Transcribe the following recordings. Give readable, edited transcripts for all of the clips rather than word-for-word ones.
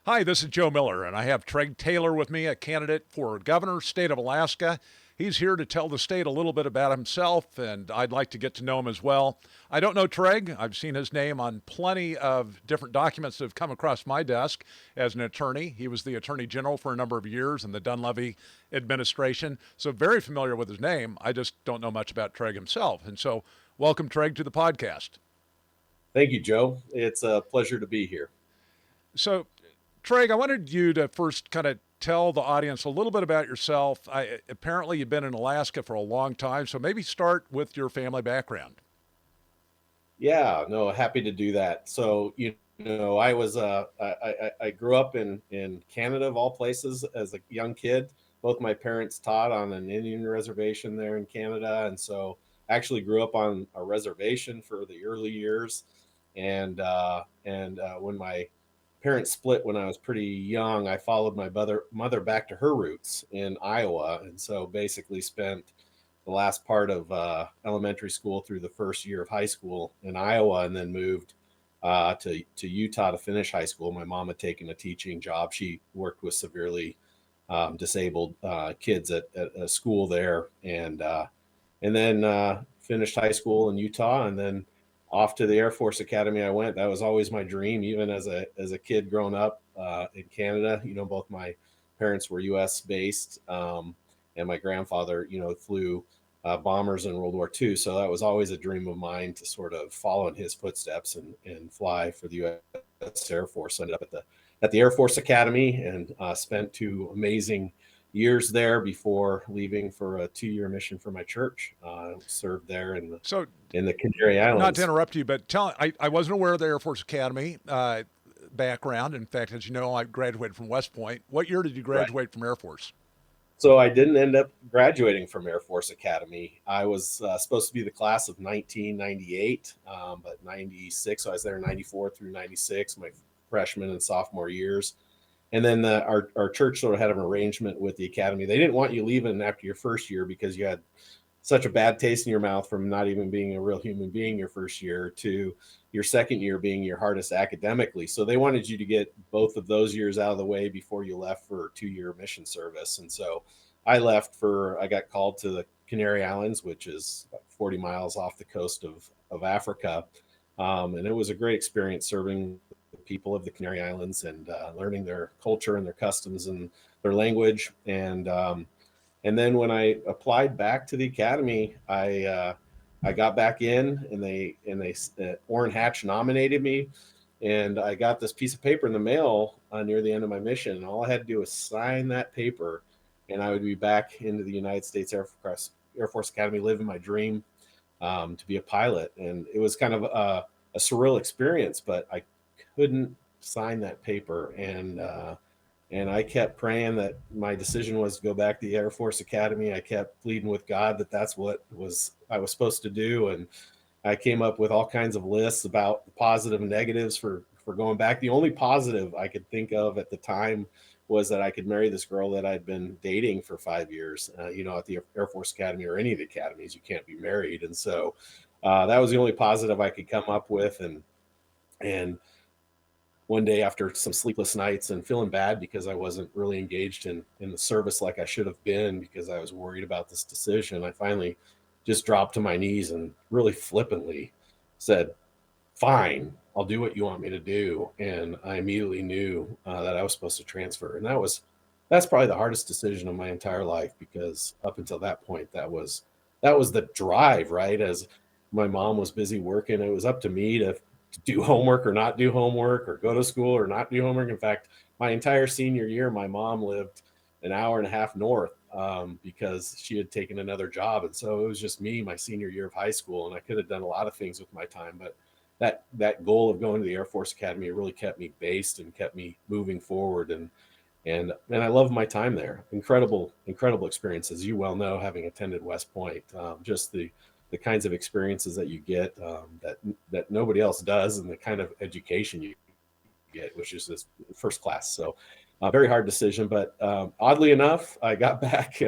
Hi, this is Joe Miller, and I have Treg Taylor with me, a candidate for governor, state of Alaska. He's here to tell the state a little bit about himself, and I'd like to get to know him as well. I don't know Treg. I've seen his name on plenty of different documents that have come across my desk as an attorney. He was the Attorney General for a number of years in the Dunleavy administration, so very familiar with his name. I just don't know much about Treg himself. And so, welcome, Treg, to the podcast. Thank you, Joe. It's a pleasure to be here. So, Treg, I wanted you to first kind of tell the audience a little bit about yourself. Apparently, you've been in Alaska for a long time, so maybe start with your family background. Yeah, no, happy to do that. So, I grew up in Canada of all places as a young kid. Both my parents taught on an Indian reservation there in Canada, and so I actually grew up on a reservation for the early years. And when my parents split when I was pretty young, I followed my mother back to her roots in Iowa, and so basically spent the last part of elementary school through the first year of high school in Iowa, and then moved to Utah to finish high school. My mom had taken a teaching job. She worked with severely disabled kids at a school there, and then finished high school in Utah, and then off to the Air Force Academy I went. That was always my dream, even as a kid growing up in Canada. Both my parents were U.S. based, and my grandfather, flew bombers in World War II. So that was always a dream of mine to sort of follow in his footsteps and fly for the U.S. Air Force. So I ended up at the Air Force Academy and spent 2 amazing years there before leaving for a 2-year mission for my church. Served there So, in the Canary not to Islands. interrupt you, but I wasn't aware of the Air Force Academy background. In fact, as you know, I graduated from West Point. What year did you Right. graduate from Air Force? So I didn't end up graduating from Air Force Academy. I was supposed to be the class of 1998, but 96. So I was there 94 through 96, my freshman and sophomore years. And then our church sort of had an arrangement with the academy. They didn't want you leaving after your first year because you had such a bad taste in your mouth from not even being a real human being your first year to your second year being your hardest academically. So they wanted you to get both of those years out of the way before you left for 2-year mission service. And so I got called to the Canary Islands, which is about 40 miles off the coast of Africa. And it was a great experience serving the people of the Canary Islands and learning their culture and their customs and their language. And then when I applied back to the academy, I got back in, and they Orrin Hatch nominated me, and I got this piece of paper in the mail near the end of my mission. And all I had to do was sign that paper, and I would be back into the United States Air Force Academy, living my dream to be a pilot. And it was kind of a surreal experience, but I couldn't sign that paper, and I kept praying that my decision was to go back to the Air Force Academy. I kept pleading with God that that's what I was supposed to do, and I came up with all kinds of lists about the positive and negatives for going back. The only positive I could think of at the time was that I could marry this girl that I'd been dating for 5 years. At the Air Force Academy or any of the academies, you can't be married, and so that was the only positive I could come up with. And one day, after some sleepless nights and feeling bad because I wasn't really engaged in the service like I should have been because I was worried about this decision, I finally just dropped to my knees and really flippantly said, "Fine, I'll do what you want me to do." And I immediately knew that I was supposed to transfer, and that's probably the hardest decision of my entire life, because up until that point, that was the drive, right? As my mom was busy working, it was up to me to do homework or not do homework, or go to school or not do homework. In fact, my entire senior year, my mom lived an hour and a half north because she had taken another job. And so it was just me my senior year of high school. And I could have done a lot of things with my time, but that goal of going to the Air Force Academy really kept me based and kept me moving forward. And I love my time there. Incredible experience, as you well know, having attended West Point. Just the kinds of experiences that you get that nobody else does, and the kind of education you get, which is this first class. So, very hard decision, but oddly enough, I got back,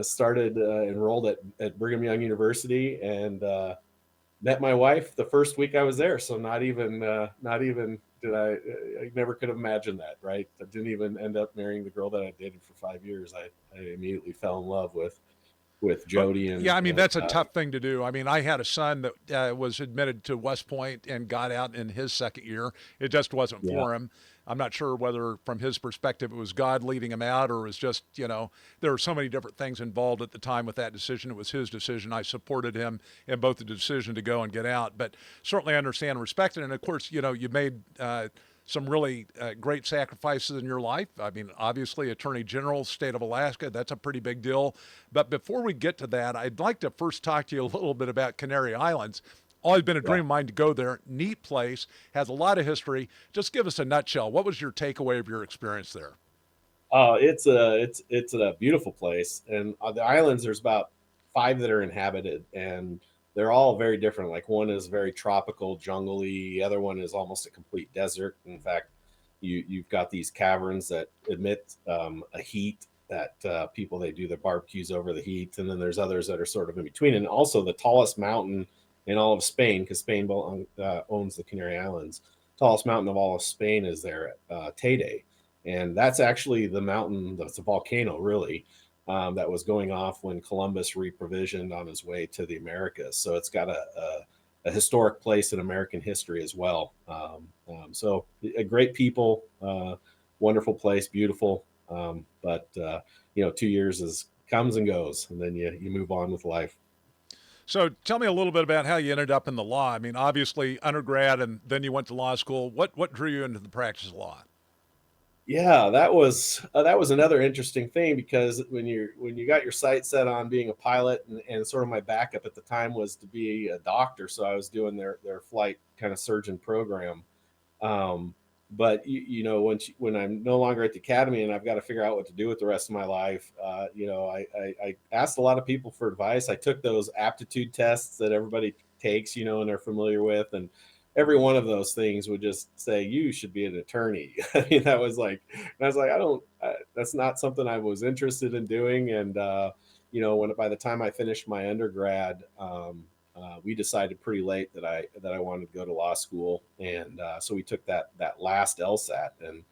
started enrolled at Brigham Young University, and met my wife the first week I was there. So not even and I never could have imagined that, right? I didn't even end up marrying the girl that I dated for 5 years. I immediately fell in love with Well, Jody, yeah, I mean, and that's a tough thing to do. I mean, I had a son that was admitted to West Point and got out in his second year. It just wasn't yeah. for him. I'm not sure whether, from his perspective, it was God leading him out or it was just, there were so many different things involved at the time with that decision. It was his decision. I supported him in both the decision to go and get out, but certainly understand and respect it. And of course, you made some really great sacrifices in your life. I mean, obviously, Attorney General, state of Alaska, that's a pretty big deal. But before we get to that, I'd like to first talk to you a little bit about Canary Islands. Always been a Yeah. dream of mine to go there. Neat place, has a lot of history. Just give us a nutshell. What was your takeaway of your experience there? It's a beautiful place, and on the islands there's about five that are inhabited, and they're all very different. Like one is very tropical, jungly. The other one is almost a complete desert. In fact, you've got these caverns that emit a heat that people they do their barbecues over the heat, and then there's others that are sort of in between. And also the tallest mountain in all of Spain, because Spain owns the Canary Islands. Tallest mountain of all of Spain is there, Tede, and that's actually the mountain that's a volcano, really, that was going off when Columbus reprovisioned on his way to the Americas. So it's got a historic place in American history as well. So a great people, wonderful place, beautiful. But 2 years is comes and goes, and then you move on with life. So tell me a little bit about how you ended up in the law. I mean, obviously undergrad and then you went to law school. What drew you into the practice of law? Yeah, that was another interesting thing, because when you got your sight set on being a pilot, and sort of my backup at the time was to be a doctor, so I was doing their flight kind of surgeon program. Um, but when I'm no longer at the academy and I've got to figure out what to do with the rest of my life, I asked a lot of people for advice. I took those aptitude tests that everybody takes, and they're familiar with, and every one of those things would just say you should be an attorney. I mean, I was like, I don't. That's not something I was interested in doing, and when by the time I finished my undergrad. We decided pretty late that I wanted to go to law school, and so we took that last LSAT. And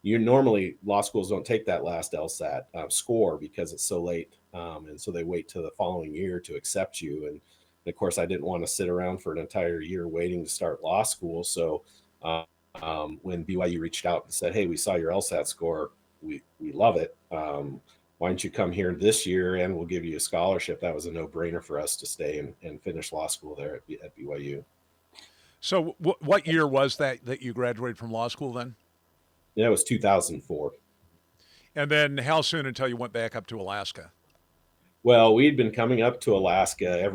you normally law schools don't take that last LSAT score because it's so late, and so they wait till the following year to accept you. And of course, I didn't want to sit around for an entire year waiting to start law school. So when BYU reached out and said, "Hey, we saw your LSAT score, we love it. Why don't you come here this year and we'll give you a scholarship?" That was a no-brainer for us to stay and finish law school there at BYU. So what year was that you graduated from law school then? Yeah, it was 2004. And then how soon until you went back up to Alaska? Well, we'd been coming up to Alaska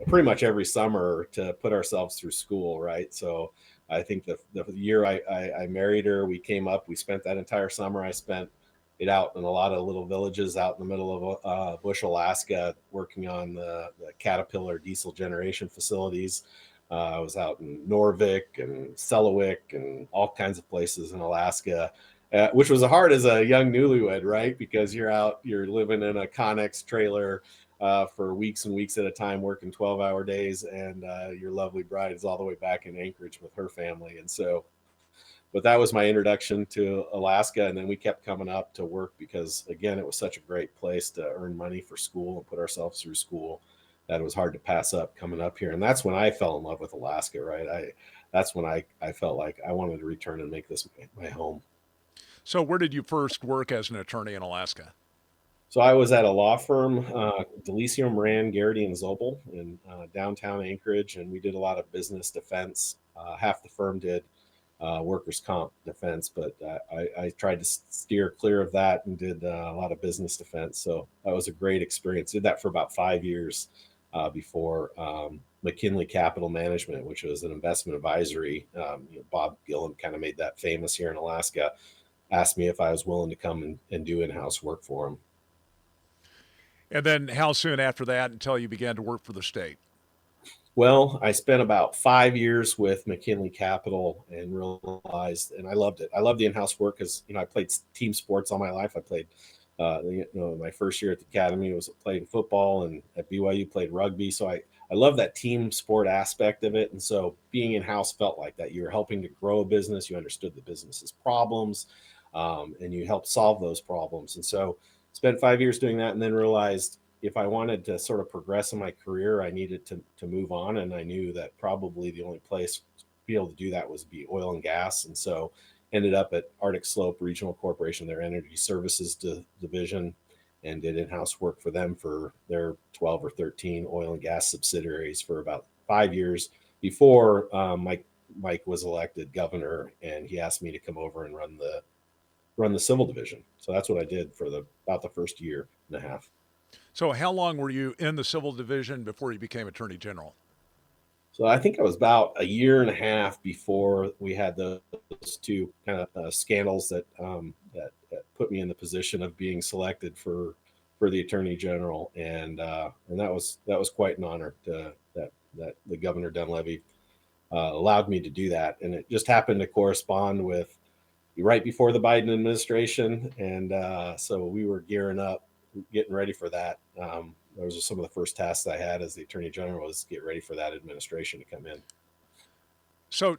pretty much every summer to put ourselves through school, right? So I think the year I married her, we came up. We spent that entire summer. I spent it out in a lot of little villages out in the middle of Bush, Alaska, working on the Caterpillar diesel generation facilities. I was out in Norvik and Selawik and all kinds of places in Alaska, which was hard as a young newlywed, right? Because you're living in a Connex trailer for weeks and weeks at a time, working 12-hour days, and your lovely bride is all the way back in Anchorage with her family. And so, but that was my introduction to Alaska, and then we kept coming up to work because, again, it was such a great place to earn money for school and put ourselves through school that it was hard to pass up coming up here. And that's when I fell in love with Alaska, right? That's when I felt like I wanted to return and make this my home. So where did you first work as an attorney in Alaska? So I was at a law firm, Delesio Moran, Garrity and Zobel in downtown Anchorage, and we did a lot of business defense. Half the firm did workers' comp defense, but I tried to steer clear of that and did a lot of business defense. So that was a great experience. Did that for about 5 years before McKinley Capital Management, which was an investment advisory. Bob Gillen kind of made that famous here in Alaska. Asked me if I was willing to come and do in-house work for him. And then how soon after that until you began to work for the state? Well, I spent about 5 years with McKinley Capital and realized, and I loved it. I loved the in-house work because I played team sports all my life. I played, my first year at the academy was playing football, and at BYU played rugby. So I love that team sport aspect of it. And so being in house felt like that. You were helping to grow a business, you understood the business's problems, and you helped solve those problems. And so spent 5 years doing that, and then realized if I wanted to sort of progress in my career, I needed to move on. And I knew that probably the only place to be able to do that was be oil and gas. And so ended up at Arctic Slope Regional Corporation, their energy services division, and did in-house work for them for their 12 or 13 oil and gas subsidiaries for about 5 years before Mike was elected governor, and he asked me to come over and run the civil division. So that's what I did for about the first year and a half. So, how long were you in the civil division before you became Attorney General? So I think I was about a year and a half before we had those two kind of scandals that put me in the position of being selected for the Attorney General, and that was quite an honor that the Governor Dunleavy allowed me to do that, and it just happened to correspond with right before the Biden administration, and so we were gearing up, getting ready for that. Those are some of the first tasks I had as the Attorney General, was get ready for that administration to come in. So,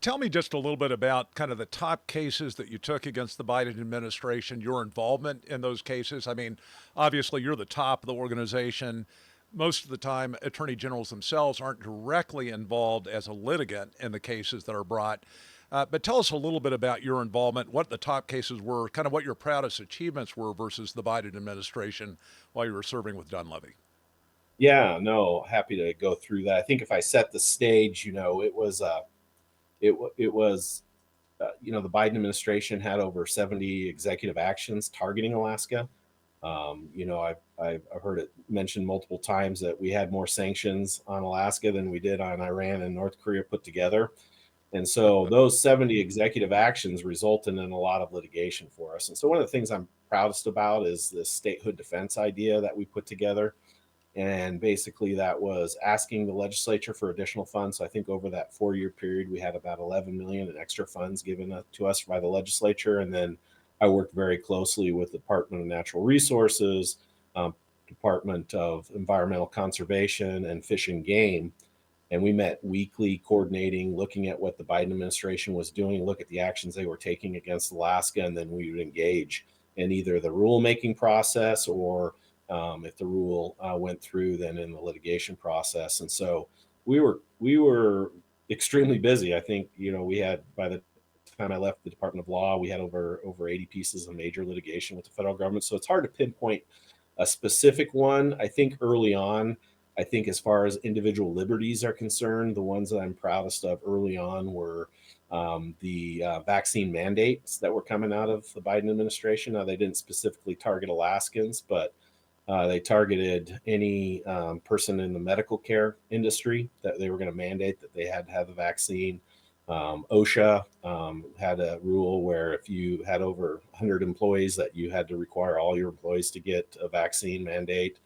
tell me just a little bit about kind of the top cases that you took against the Biden administration, your involvement in those cases. I mean, obviously, you're the top of the organization. Most of the time, attorney generals themselves aren't directly involved as a litigant in the cases that are brought. But tell us a little bit about your involvement, what the top cases were, kind of what your proudest achievements were versus the Biden administration while you were serving with Dunleavy. Yeah, no, happy to go through that. I think if I set the stage, it was the Biden administration had over 70 executive actions targeting Alaska. I've heard it mentioned multiple times that we had more sanctions on Alaska than we did on Iran and North Korea put together. And so those 70 executive actions resulted in a lot of litigation for us. And so one of the things I'm proudest about is this statehood defense idea that we put together. And basically, that was asking the legislature for additional funds. So I think over that 4 year period, we had about 11 million in extra funds given to us by the legislature. And then I worked very closely with the Department of Natural Resources, Department of Environmental Conservation, and Fish and Game. And we met weekly, coordinating, looking at what the Biden administration was doing, look at the actions they were taking against Alaska, and then we would engage in either the rulemaking process, or if the rule went through, then in the litigation process. And so we were extremely busy. I think we had, by the time I left the Department of Law, we had over 80 pieces of major litigation with the federal government. So it's hard to pinpoint a specific one. I think early on, I think as far as individual liberties are concerned, the ones that I'm proudest of early on were the vaccine mandates that were coming out of the Biden administration. Now, they didn't specifically target Alaskans, but they targeted any person in the medical care industry, that they were going to mandate that they had to have the vaccine. OSHA had a rule where if you had over 100 employees, that you had to require all your employees to get a vaccine mandate.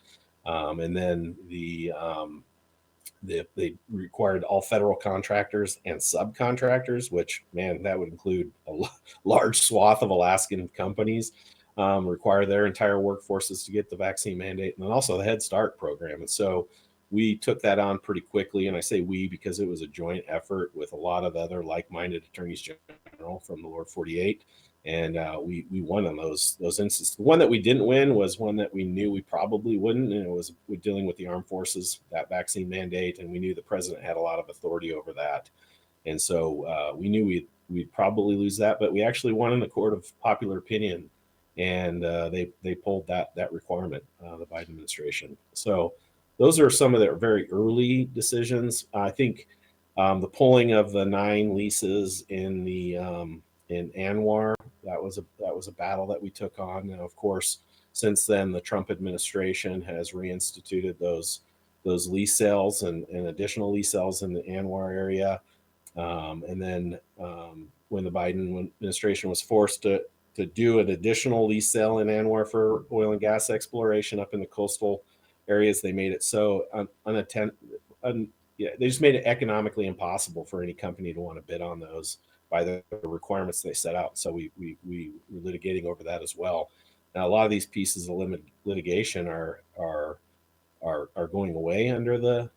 And then they required all federal contractors and subcontractors, which, man, that would include a large swath of Alaskan companies, require their entire workforces to get the vaccine mandate, and then also the Head Start program. And so we took that on pretty quickly. And I say we because it was a joint effort with a lot of other like-minded attorneys general from the lower 48. And we won on those instances. The one that we didn't win was one that we knew we probably wouldn't, and it was dealing with the armed forces, that vaccine mandate, and we knew the president had a lot of authority over that. And so we knew we'd probably lose that, but we actually won in the court of popular opinion, and they pulled that requirement, the Biden administration. So those are some of their very early decisions. I think the pulling of the 9 leases in ANWR, that was a battle that we took on. Now, of course, since then, the Trump administration has reinstituted those lease sales and additional lease sales in the ANWR area. And then when the Biden administration was forced to do an additional lease sale in ANWR for oil and gas exploration up in the coastal areas, they made it so they just made it economically impossible for any company to want to bid on those by the requirements they set out. So we were litigating over that as well. Now, a lot of these pieces of litigation are are going away under the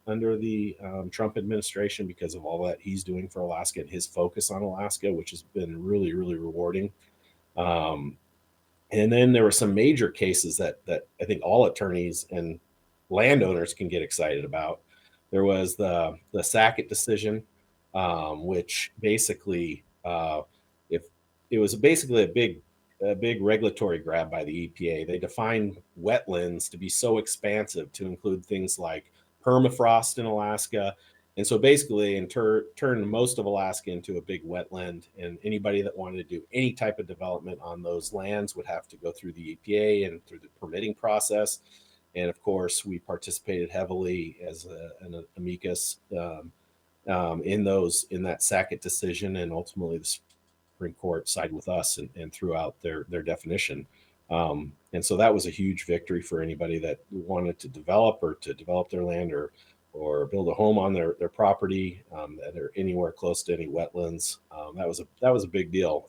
Trump administration because of all that he's doing for Alaska and his focus on Alaska, which has been really, really rewarding. Um, and then there were some major cases that I think all attorneys and landowners can get excited about. There was the Sackett decision, which basically, if it was basically a big regulatory grab by the EPA. They defined wetlands to be so expansive to include things like permafrost in Alaska. And so basically, turned most of Alaska into a big wetland, and anybody that wanted to do any type of development on those lands would have to go through the EPA and through the permitting process. And of course, we participated heavily as an amicus in that Sackett decision, and ultimately the Supreme Court sided with us and threw out their definition. And so that was a huge victory for anybody that wanted to develop their land or build a home on their property that are anywhere close to any wetlands. That was a big deal.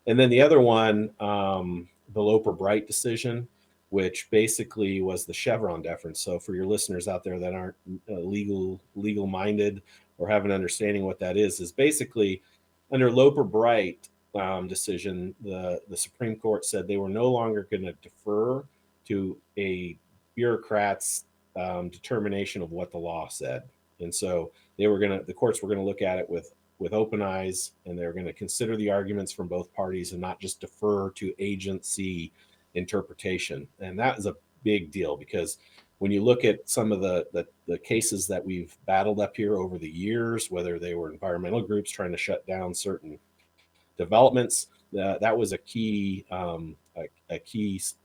And then the other one, the Loper Bright decision, which basically was the Chevron deference. So for your listeners out there that aren't legal minded or have an understanding what that is basically under Loper Bright decision, the Supreme Court said they were no longer going to defer to a bureaucrat's determination of what the law said, and so the courts were going to look at it with open eyes, and they were going to consider the arguments from both parties and not just defer to agency interpretation. And that is a big deal because when you look at some of the cases that we've battled up here over the years, whether they were environmental groups trying to shut down certain developments, that was a key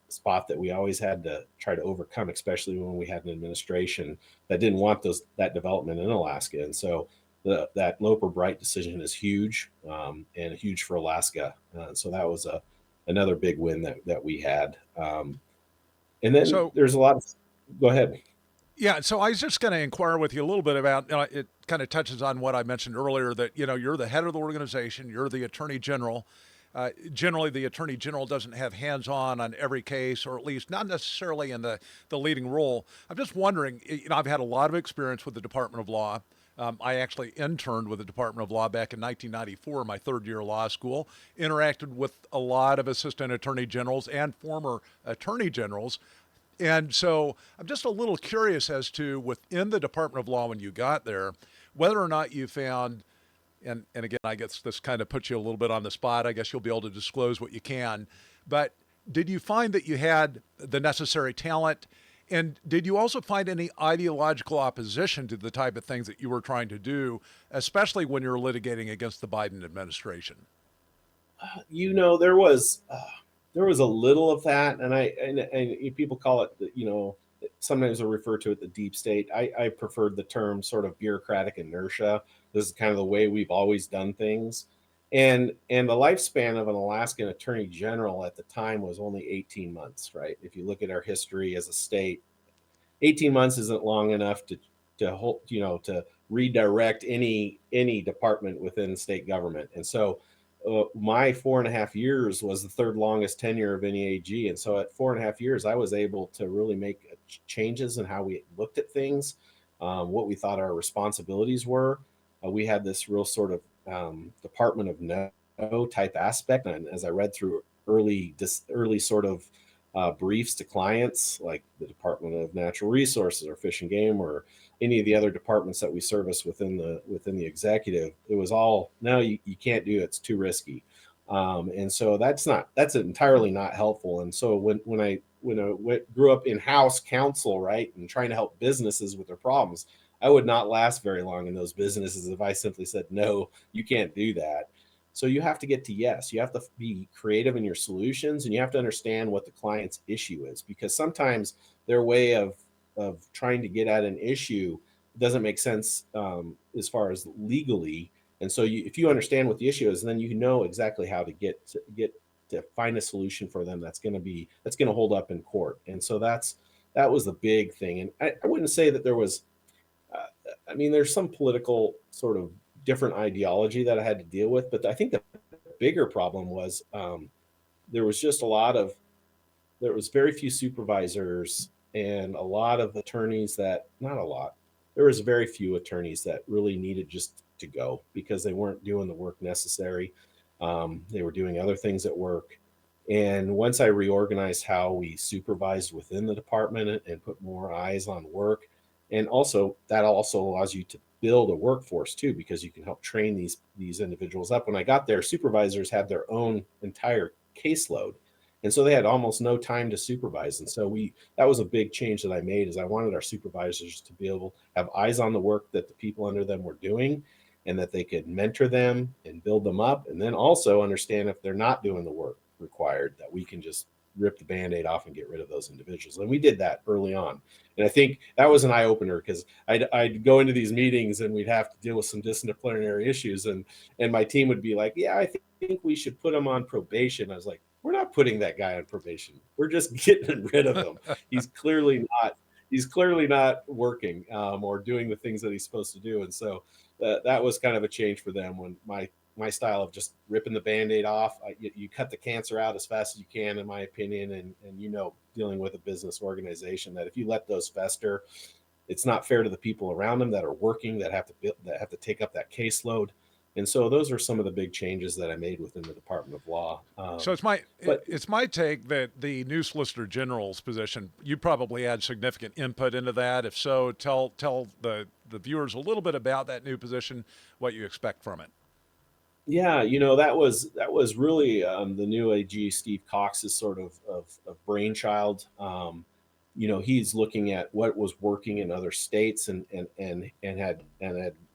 spot that we always had to try to overcome, especially when we had an administration that didn't want that development in Alaska. And so that Loper Bright decision is huge, and huge for Alaska. So that was another big win that we had. And then So, there's a lot of, go ahead. yeah, so I was just going to inquire with you a little bit about, it kind of touches on what I mentioned earlier that, you're the head of the organization, you're the attorney general. Generally, the attorney general doesn't have hands on every case, or at least not necessarily in the leading role. I'm just wondering, I've had a lot of experience with the Department of Law. I actually interned with the Department of Law back in 1994, my third year of law school, interacted with a lot of assistant attorney generals and former attorney generals. And so I'm just a little curious as to within the Department of Law when you got there, whether or not you found, and again, I guess this kind of puts you a little bit on the spot. I guess you'll be able to disclose what you can. But did you find that you had the necessary talent? And did you also find any ideological opposition to the type of things that you were trying to do, especially when you're litigating against the Biden administration? There was a little of that, and people call it, sometimes they refer to it the deep state. I preferred the term sort of bureaucratic inertia. This is kind of the way we've always done things, and the lifespan of an Alaskan attorney general at the time was only 18 months, right? If you look at our history as a state, 18 months isn't long enough to redirect any department within state government. And so my 4.5 years was the third longest tenure of any AG. And so at 4.5 years, I was able to really make changes in how we looked at things, what we thought our responsibilities were. We had this real sort of Department of No type aspect. And as I read through early sort of briefs to clients like the Department of Natural Resources or Fish and Game or any of the other departments that we service within the executive, it was all, no, you can't do it, it's too risky. And so that's entirely not helpful. And so when I grew up in house counsel, right, and trying to help businesses with their problems, I would not last very long in those businesses if I simply said, no, you can't do that. So you have to get to yes. You have to be creative in your solutions, and you have to understand what the client's issue is, because sometimes their way of trying to get at an issue doesn't make sense as far as legally. And so if you understand what the issue is, then you know exactly how to get to find a solution for them that's going to hold up in court. And so that was the big thing. And I wouldn't say that there was. There's some political sort of different ideology that I had to deal with, but I think the bigger problem was there was very few supervisors and a lot of attorneys that, not a lot, there was very few attorneys that really needed just to go because they weren't doing the work necessary. They were doing other things at work. And once I reorganized how we supervised within the department and put more eyes on work, and also that also allows you to build a workforce too, because you can help train these individuals up. When I got there, supervisors had their own entire caseload, and so they had almost no time to supervise. And so we that was a big change that I made, is I wanted our supervisors to be able to have eyes on the work that the people under them were doing, and that they could mentor them and build them up, and then also understand if they're not doing the work required, that we can just rip the band-aid off and get rid of those individuals. And we did that early on. And I think that was an eye-opener, because I'd go into these meetings and we'd have to deal with some disciplinary issues, and my team would be like, yeah, I think we should put him on probation. I was like, we're not putting that guy on probation, we're just getting rid of him. He's clearly not working, or doing the things that he's supposed to do. And so that was kind of a change for them, when my style of just ripping the band-aid off. You cut the cancer out as fast as you can, in my opinion. And dealing with a business organization, that if you let those fester, it's not fair to the people around them that are working, that have to take up that caseload. And so those are some of the big changes that I made within the Department of Law. So But it's my take that the new Solicitor General's position, you probably had significant input into that. If so, tell the viewers a little bit about that new position, what you expect from it. yeah, that was really, the new AG Steve Cox's sort of brainchild. He's looking at what was working in other states, and had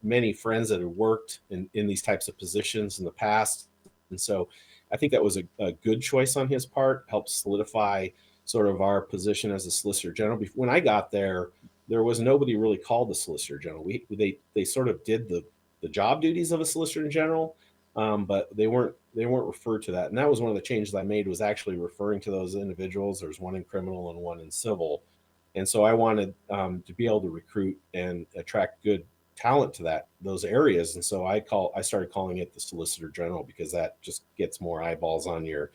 many friends that had worked in these types of positions in the past. And so I think that was a good choice on his part, helped solidify sort of our position as a Solicitor General. When I got there was nobody really called the Solicitor General. They sort of did the job duties of a Solicitor General, but they weren't referred to that. And that was one of the changes I made, was actually referring to those individuals. There's one in criminal and one in civil, and so I wanted, to be able to recruit and attract good talent to those areas. And so I started calling it the Solicitor General, because that just gets more eyeballs on your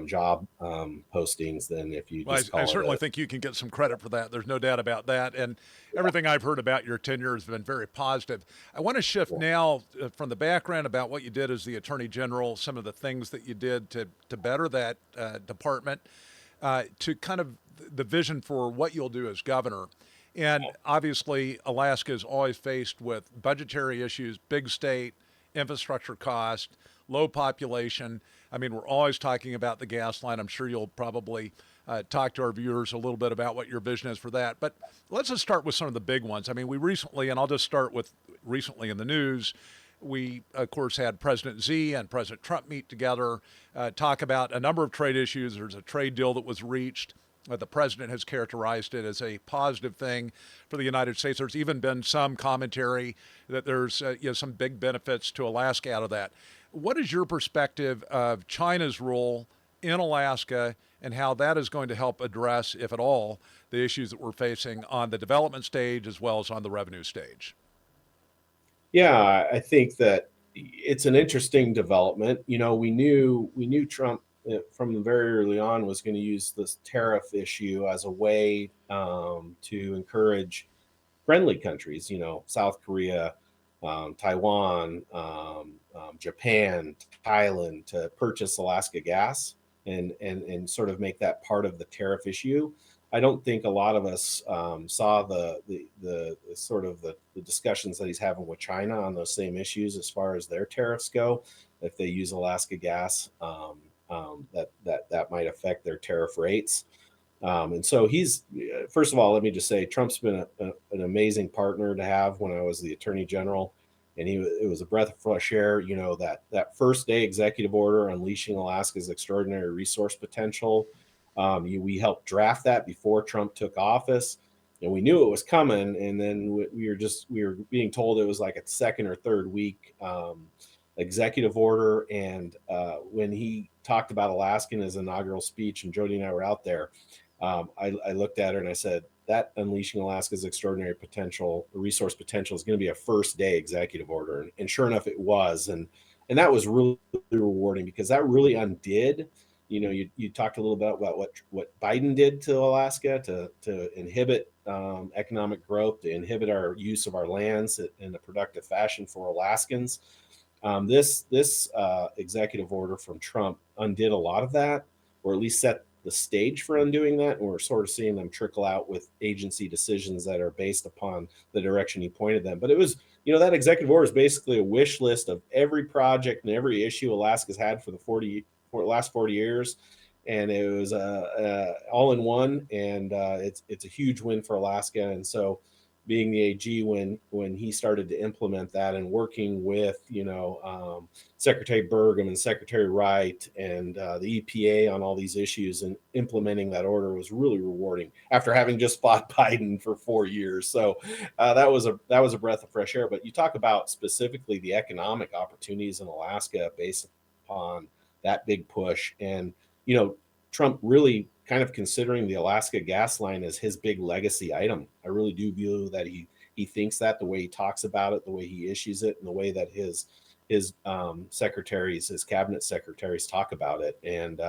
job postings than if you Well, just I call it certainly a. think you can get some credit for that. There's no doubt about that. And everything I've heard about your tenure has been very positive. I want to shift Yeah. now from the background about what you did as the Attorney General, some of the things that you did to better that department, to kind of the vision for what you'll do as governor. And obviously, Alaska is always faced with budgetary issues, big state, infrastructure cost, low population. I mean, we're always talking about the gas line. I'm sure you'll probably talk to our viewers a little bit about what your vision is for that. But let's just start with some of the big ones. I mean, we recently, and I'll just start with recently in the news, we, of course, had President Xi and President Trump meet together, talk about a number of trade issues. There's a trade deal that was reached. The president has characterized it as a positive thing for the United States. There's even been some commentary that there's some big benefits to Alaska out of that. What is your perspective of China's role in Alaska, and how that is going to help address, if at all, the issues that we're facing on the development stage as well as on the revenue stage? Yeah, I think that it's an interesting development. We knew Trump, from the very early on, was going to use this tariff issue as a way, to encourage friendly countries, South Korea, Taiwan, Japan, Thailand, to purchase Alaska gas, and sort of make that part of the tariff issue. I don't think a lot of us, saw the sort of the discussions that he's having with China on those same issues, as far as their tariffs go. If they use Alaska gas, that might affect their tariff rates. And so first of all, let me just say, Trump's been an amazing partner to have. When I was the Attorney General, and it was a breath of fresh air. That first day executive order unleashing Alaska's extraordinary resource potential. We helped draft that before Trump took office, and we knew it was coming. And then we were being told it was like a second or third week, executive order. And when he talked about Alaska in his inaugural speech, and Jody and I were out there, I looked at her and I said, that unleashing Alaska's extraordinary resource potential, is going to be a first day executive order. And sure enough, it was. And that was really rewarding, because that really undid you talked a little bit about what Biden did to Alaska to inhibit economic growth, to inhibit our use of our lands in a productive fashion for Alaskans. This executive order from Trump undid a lot of that, or at least set the stage for undoing that. And we're sort of seeing them trickle out with agency decisions that are based upon the direction he pointed them. But it was, that executive order is basically a wish list of every project and every issue Alaska's had for the last 40 years. And it was all in one, and it's a huge win for Alaska. And so, being the AG, when he started to implement that and working with Secretary Burgum and Secretary Wright and the EPA on all these issues and implementing that order was really rewarding after having just fought Biden for 4 years. So that was a breath of fresh air. But you talk about specifically the economic opportunities in Alaska based upon that big push, and Trump really kind of considering the Alaska gas line as his big legacy item. I really do view that he thinks that, the way he talks about it, the way he issues it, and the way that his secretaries, his cabinet secretaries talk about it. And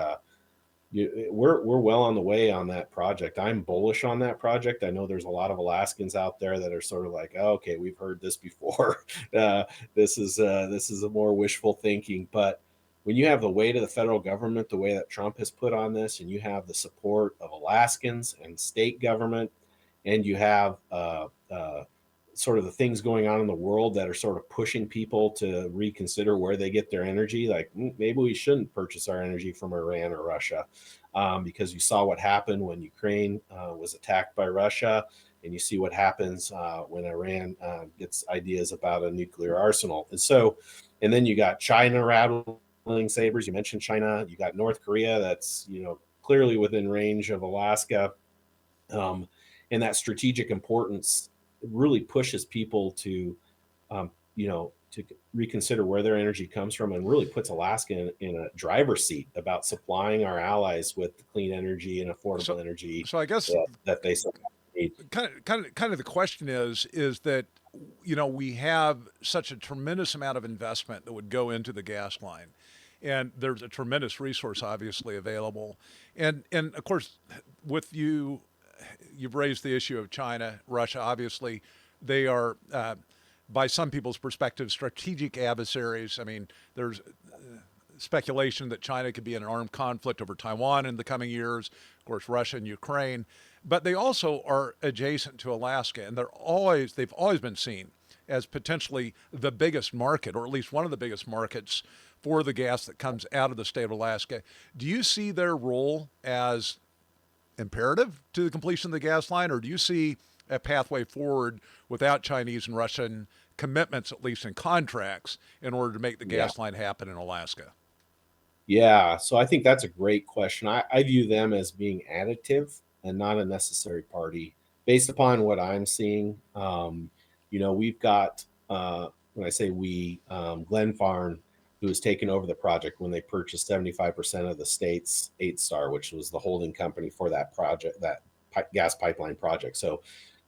we're well on the way on that project. I'm bullish on that project. I know there's a lot of Alaskans out there that are sort of like, oh, okay, we've heard this before. This is a more wishful thinking, but when you have the weight of the federal government, the way that Trump has put on this, and you have the support of Alaskans and state government, and you have sort of the things going on in the world that are sort of pushing people to reconsider where they get their energy, like maybe we shouldn't purchase our energy from Iran or Russia, because you saw what happened when Ukraine was attacked by Russia, and you see what happens when Iran gets ideas about a nuclear arsenal. And then you got China rattling sabers. You mentioned China. You got North Korea, that's clearly within range of Alaska, and that strategic importance really pushes people to to reconsider where their energy comes from, and really puts Alaska in a driver's seat about supplying our allies with clean energy and affordable energy So I guess that they need. Kind of the question is that we have such a tremendous amount of investment that would go into the gas line, and there's a tremendous resource obviously available, and of course with you've raised the issue of China, Russia. Obviously, they are, by some people's perspective, strategic adversaries. I mean, there's speculation that China could be in an armed conflict over Taiwan in the coming years. Of course, Russia and Ukraine, but they also are adjacent to Alaska, and they've always been seen as potentially the biggest market, or at least one of the biggest markets for the gas that comes out of the state of Alaska. Do you see their role as imperative to the completion of the gas line, or do you see a pathway forward without Chinese and Russian commitments, at least in contracts, in order to make the gas line happen in Alaska? Yeah, so I think that's a great question. I view them as being additive and not a necessary party based upon what I'm seeing. We've got, when I say we, Glenfarne, who has taken over the project when they purchased 75% of the state's 8-Star, which was the holding company for that project, that gas pipeline project. So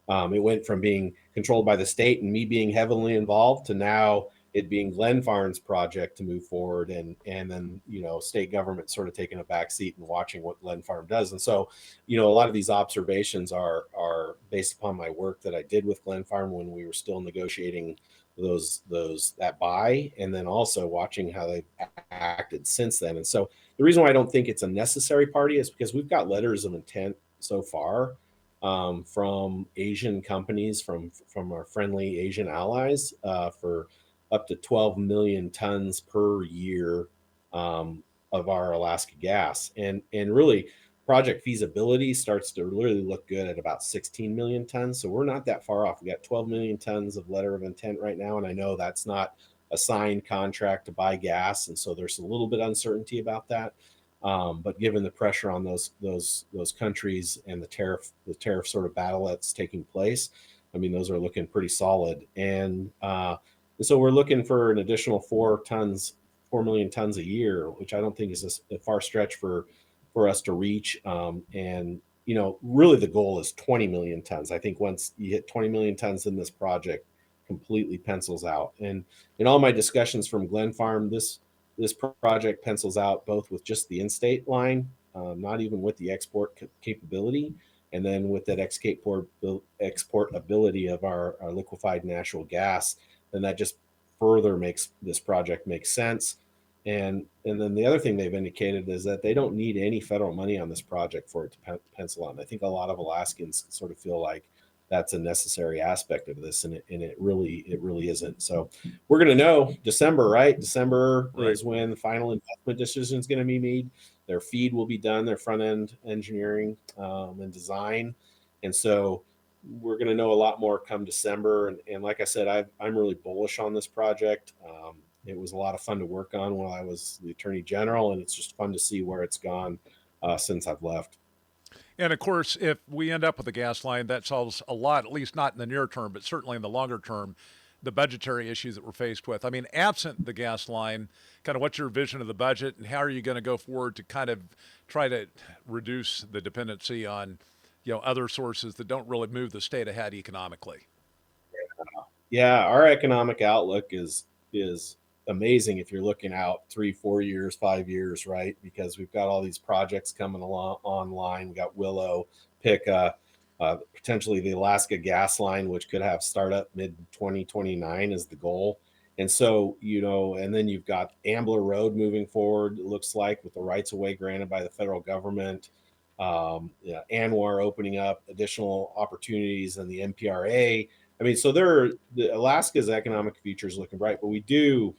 it went from being controlled by the state and me being heavily involved to now it being Glenfarne's project to move forward, and then state government sort of taking a back seat and watching what Glenfarne does. And so a lot of these observations are based upon my work that I did with Glenfarne when we were still negotiating that buy, and then also watching how they've acted since then. And so the reason why I don't think it's a necessary party is because we've got letters of intent so far from Asian companies, from our friendly Asian allies, for up to 12 million tons per year of our Alaska gas. And really, project feasibility starts to really look good at about 16 million tons. So we're not that far off. We got 12 million tons of letter of intent right now. And I know that's not a signed contract to buy gas. And so there's a little bit of uncertainty about that. But given the pressure on those countries and the tariff sort of battle that's taking place, I mean, those are looking pretty solid. And so we're looking for an additional 4 million tons a year, which I don't think is a far stretch for us to reach. And really the goal is 20 million tons. I think once you hit 20 million tons, in this project completely pencils out. And in all my discussions from Glenfarne, this this project pencils out both with just the in-state line, not even with the export capability, and then with that export ability of our liquefied natural gas, then that just further makes this project make sense. And then the other thing they've indicated is that they don't need any federal money on this project for it to pencil out. And I think a lot of Alaskans sort of feel like that's a necessary aspect of this, and it really isn't. So we're going to know December, right? December Right. is when the final investment decision is going to be made. Their feed will be done, their front end engineering and design, and so we're going to know a lot more come December. And like I said, I'm really bullish on this project. It was a lot of fun to work on while I was the Attorney General, and it's just fun to see where it's gone since I've left. And of course, if we end up with a gas line, that solves a lot, at least not in the near term, but certainly in the longer term, the budgetary issues that we're faced with. I mean, absent the gas line, kind of what's your vision of the budget and how are you going to go forward to kind of try to reduce the dependency on, other sources that don't really move the state ahead economically? Yeah, our economic outlook is amazing if you're looking out 3, 4 years, 5 years, right? Because we've got all these projects coming along online. We got Willow, Pika, potentially the Alaska gas line, which could have startup mid 2029 is the goal. And so, and then you've got Ambler Road moving forward, it looks like, with the rights of way granted by the federal government. Anwar opening up additional opportunities in the MPRA. I mean, so Alaska's economic future is looking bright, but we do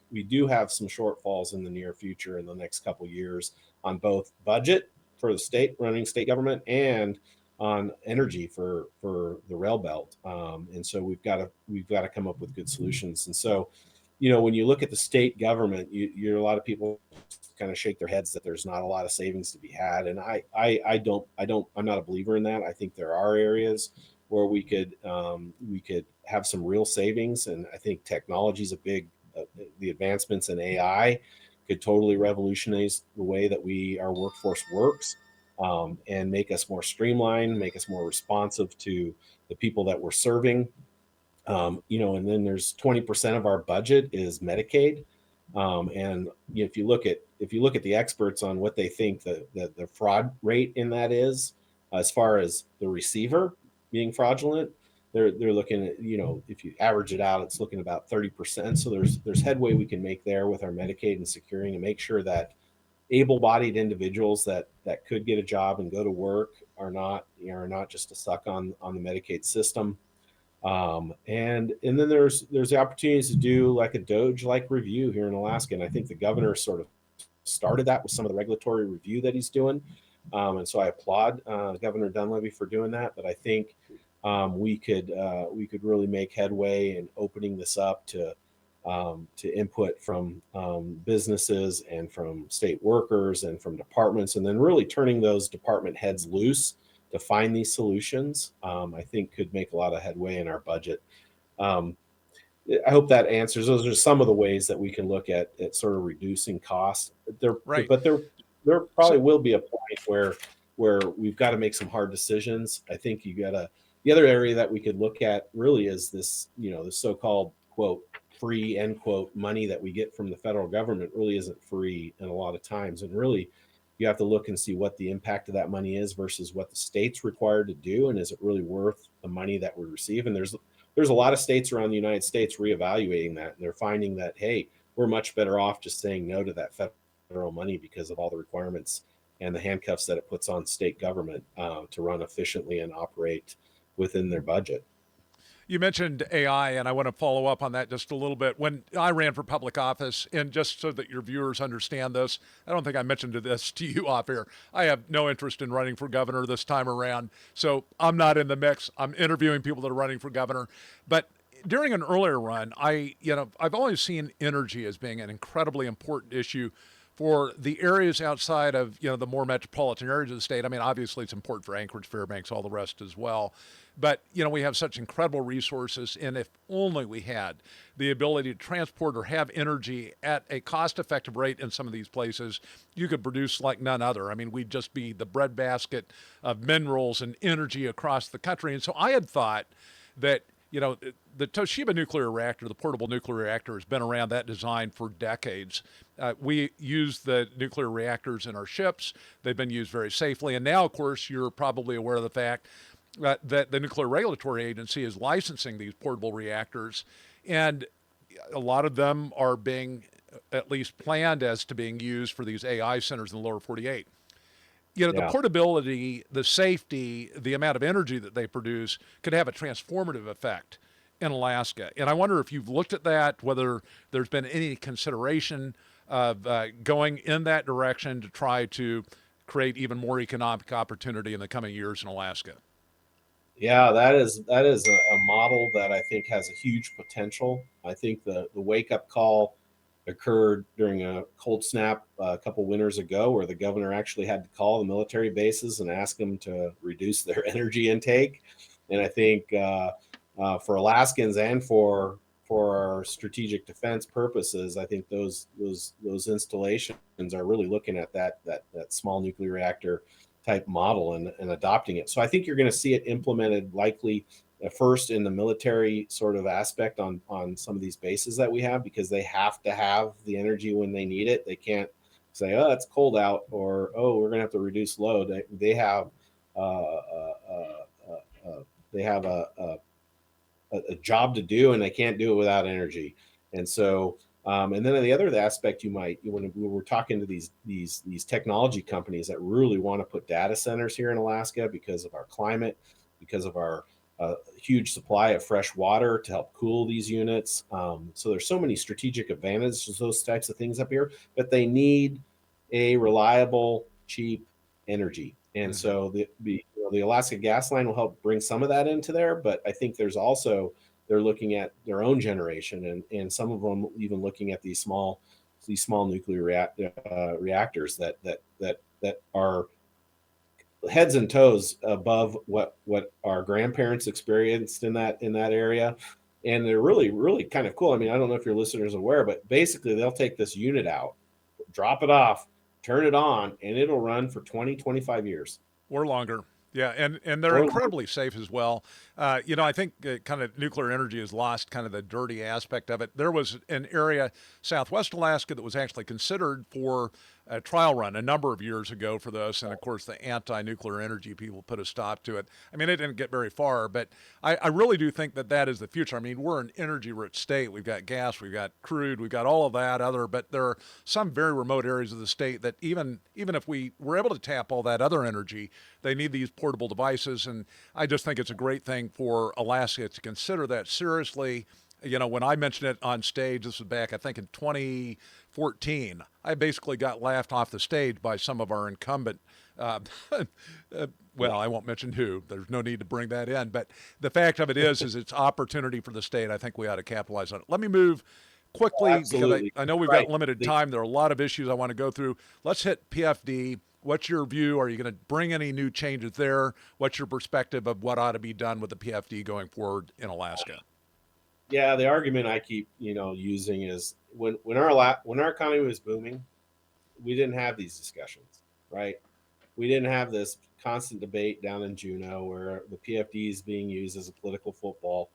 have some shortfalls in the near future in the next couple of years on both budget for the state running state government and on energy for the rail belt. And so we've got to come up with good solutions. And so, when you look at the state government, you're a lot of people kind of shake their heads that there's not a lot of savings to be had. And I'm not a believer in that. I think there are areas where we could have some real savings. And I think technology is a big, the advancements in AI could totally revolutionize the way that our workforce works, and make us more streamlined, make us more responsive to the people that we're serving. And then there's 20% of our budget is Medicaid. And if you look at the experts on what they think the fraud rate in that is, as far as the receiver being fraudulent, they're looking at, if you average it out, it's looking about 30%. So there's headway we can make there with our Medicaid and securing, and make sure that able-bodied individuals that could get a job and go to work are not just a suck on the Medicaid system. And then there's the opportunities to do like a Doge-like review here in Alaska, and I think the governor sort of started that with some of the regulatory review that he's doing, and so I applaud Governor Dunleavy for doing that. But I think we could really make headway in opening this up to input from businesses and from state workers and from departments, and then really turning those department heads loose to find these solutions. I think could make a lot of headway in our budget. I hope that answers. Those are some of the ways that we can look at sort of reducing costs. Right. But there probably will be a point where we've got to make some hard decisions. I think the other area that we could look at really is this, the so-called quote free end quote money that we get from the federal government really isn't free in a lot of times, and really you have to look and see what the impact of that money is versus what the state's required to do, and is it really worth the money that we receive. And there's a lot of states around the United States reevaluating that, and they're finding that, hey, we're much better off just saying no to that federal money because of all the requirements and the handcuffs that it puts on state government to run efficiently and operate within their budget. You mentioned AI, and I want to follow up on that just a little bit. When I ran for public office, and just so that your viewers understand this, I don't think I mentioned this to you off air. I have no interest in running for governor this time around, so I'm not in the mix. I'm interviewing people that are running for governor. But during an earlier run, I've always seen energy as being an incredibly important issue for the areas outside of the more metropolitan areas of the state. I mean, obviously it's important for Anchorage, Fairbanks, all the rest as well. But we have such incredible resources, and if only we had the ability to transport or have energy at a cost-effective rate in some of these places, you could produce like none other. I mean, we'd just be the breadbasket of minerals and energy across the country. And so I had thought that the Toshiba nuclear reactor, the portable nuclear reactor, has been around that design for decades. We use the nuclear reactors in our ships. They've been used very safely. And now, of course, you're probably aware of the fact that the Nuclear Regulatory Agency is licensing these portable reactors. And a lot of them are being at least planned as to being used for these AI centers in the lower 48. The Yeah. portability, the safety, the amount of energy that they produce could have a transformative effect in Alaska. And I wonder if you've looked at that, whether there's been any consideration of going in that direction to try to create even more economic opportunity in the coming years in Alaska. Yeah, that is a model that I think has a huge potential. I think the wake up call occurred during a cold snap a couple winters ago, where the governor actually had to call the military bases and ask them to reduce their energy intake. And I think for Alaskans and for our strategic defense purposes, I think those installations are really looking at that small nuclear reactor type model and adopting it. So I think you're going to see it implemented likely at first in the military sort of aspect on some of these bases that we have, because they have to have the energy when they need it. They can't say, oh, it's cold out, or oh, we're going to have to reduce load. They have uh, uh, uh, they have a job to do, and they can't do it without energy. And so, and then the other aspect, when we're talking to these technology companies that really want to put data centers here in Alaska because of our climate, because of our huge supply of fresh water to help cool these units. So there's so many strategic advantages to those types of things up here, but they need a reliable, cheap energy. And Mm-hmm. so the Alaska gas line will help bring some of that into there. But I think there's also, they're looking at their own generation, and some of them even looking at these small nuclear reactors that are heads and toes above what our grandparents experienced in that area. And they're really kind of cool. I mean, I don't know if your listeners are aware, but basically they'll take this unit out, drop it off, turn it on, and it'll run for 20-25 years Or longer. Yeah, and they're or longer. incredibly safe as well. I think kind of nuclear energy has lost kind of the dirty aspect of it. There was an area, Southwest Alaska, that was actually considered for a trial run a number of years ago for this, and of course the anti-nuclear energy people put a stop to it. I mean, it didn't get very far, but I really do think that that is the future. I mean, we're an energy-rich state. We've got gas, we've got crude, we've got all of that other, but there are some very remote areas of the state that even if we were able to tap all that other energy, they need these portable devices. And I just think it's a great thing for Alaska to consider that seriously. When I mentioned it on stage, this was back, I think, in 2014, I basically got laughed off the stage by some of our incumbent. Uh, well, I won't mention who. There's no need to bring that in. But the fact of it is it's opportunity for the state. I think we ought to capitalize on it. Let me move Oh, quickly because absolutely. I know we've got Right. limited time. There are a lot of issues I want to go through. Let's hit PFD. What's your view? Are you going to bring any new changes there? What's your perspective of what ought to be done with the PFD going forward in Alaska? Yeah, the argument I keep using is when our economy was booming, we didn't have these discussions, right? We didn't have this constant debate down in Juneau where the PFD is being used as a political football.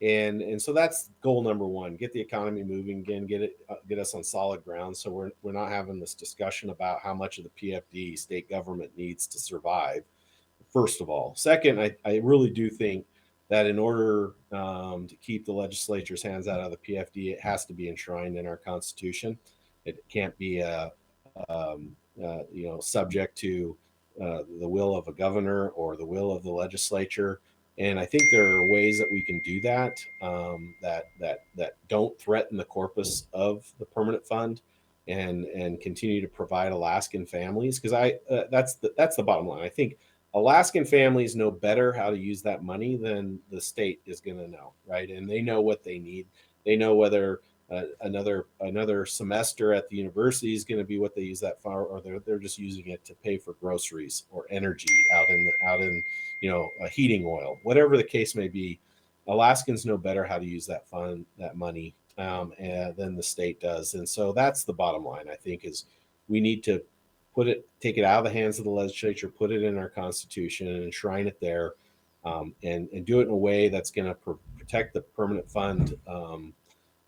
And so that's goal number one: get the economy moving again, get us on solid ground, so we're not having this discussion about how much of the PFD state government needs to survive. First of all, second, I really do think that in order to keep the legislature's hands out of the PFD, it has to be enshrined in our Constitution. It can't be subject to the will of a governor or the will of the legislature. And I think there are ways that we can do that, that don't threaten the corpus of the permanent fund, and continue to provide Alaskan families, because that's the bottom line. I think Alaskan families know better how to use that money than the state is going to know, right? And they know what they need. They know whether another semester at the university is going to be what they use that for, or they're just using it to pay for groceries or energy out in heating oil, whatever the case may be. Alaskans know better how to use that money, than the state does. And so that's the bottom line, I think, is we need to take it out of the hands of the legislature, put it in our Constitution, and enshrine it there, and do it in a way that's going to protect the permanent fund,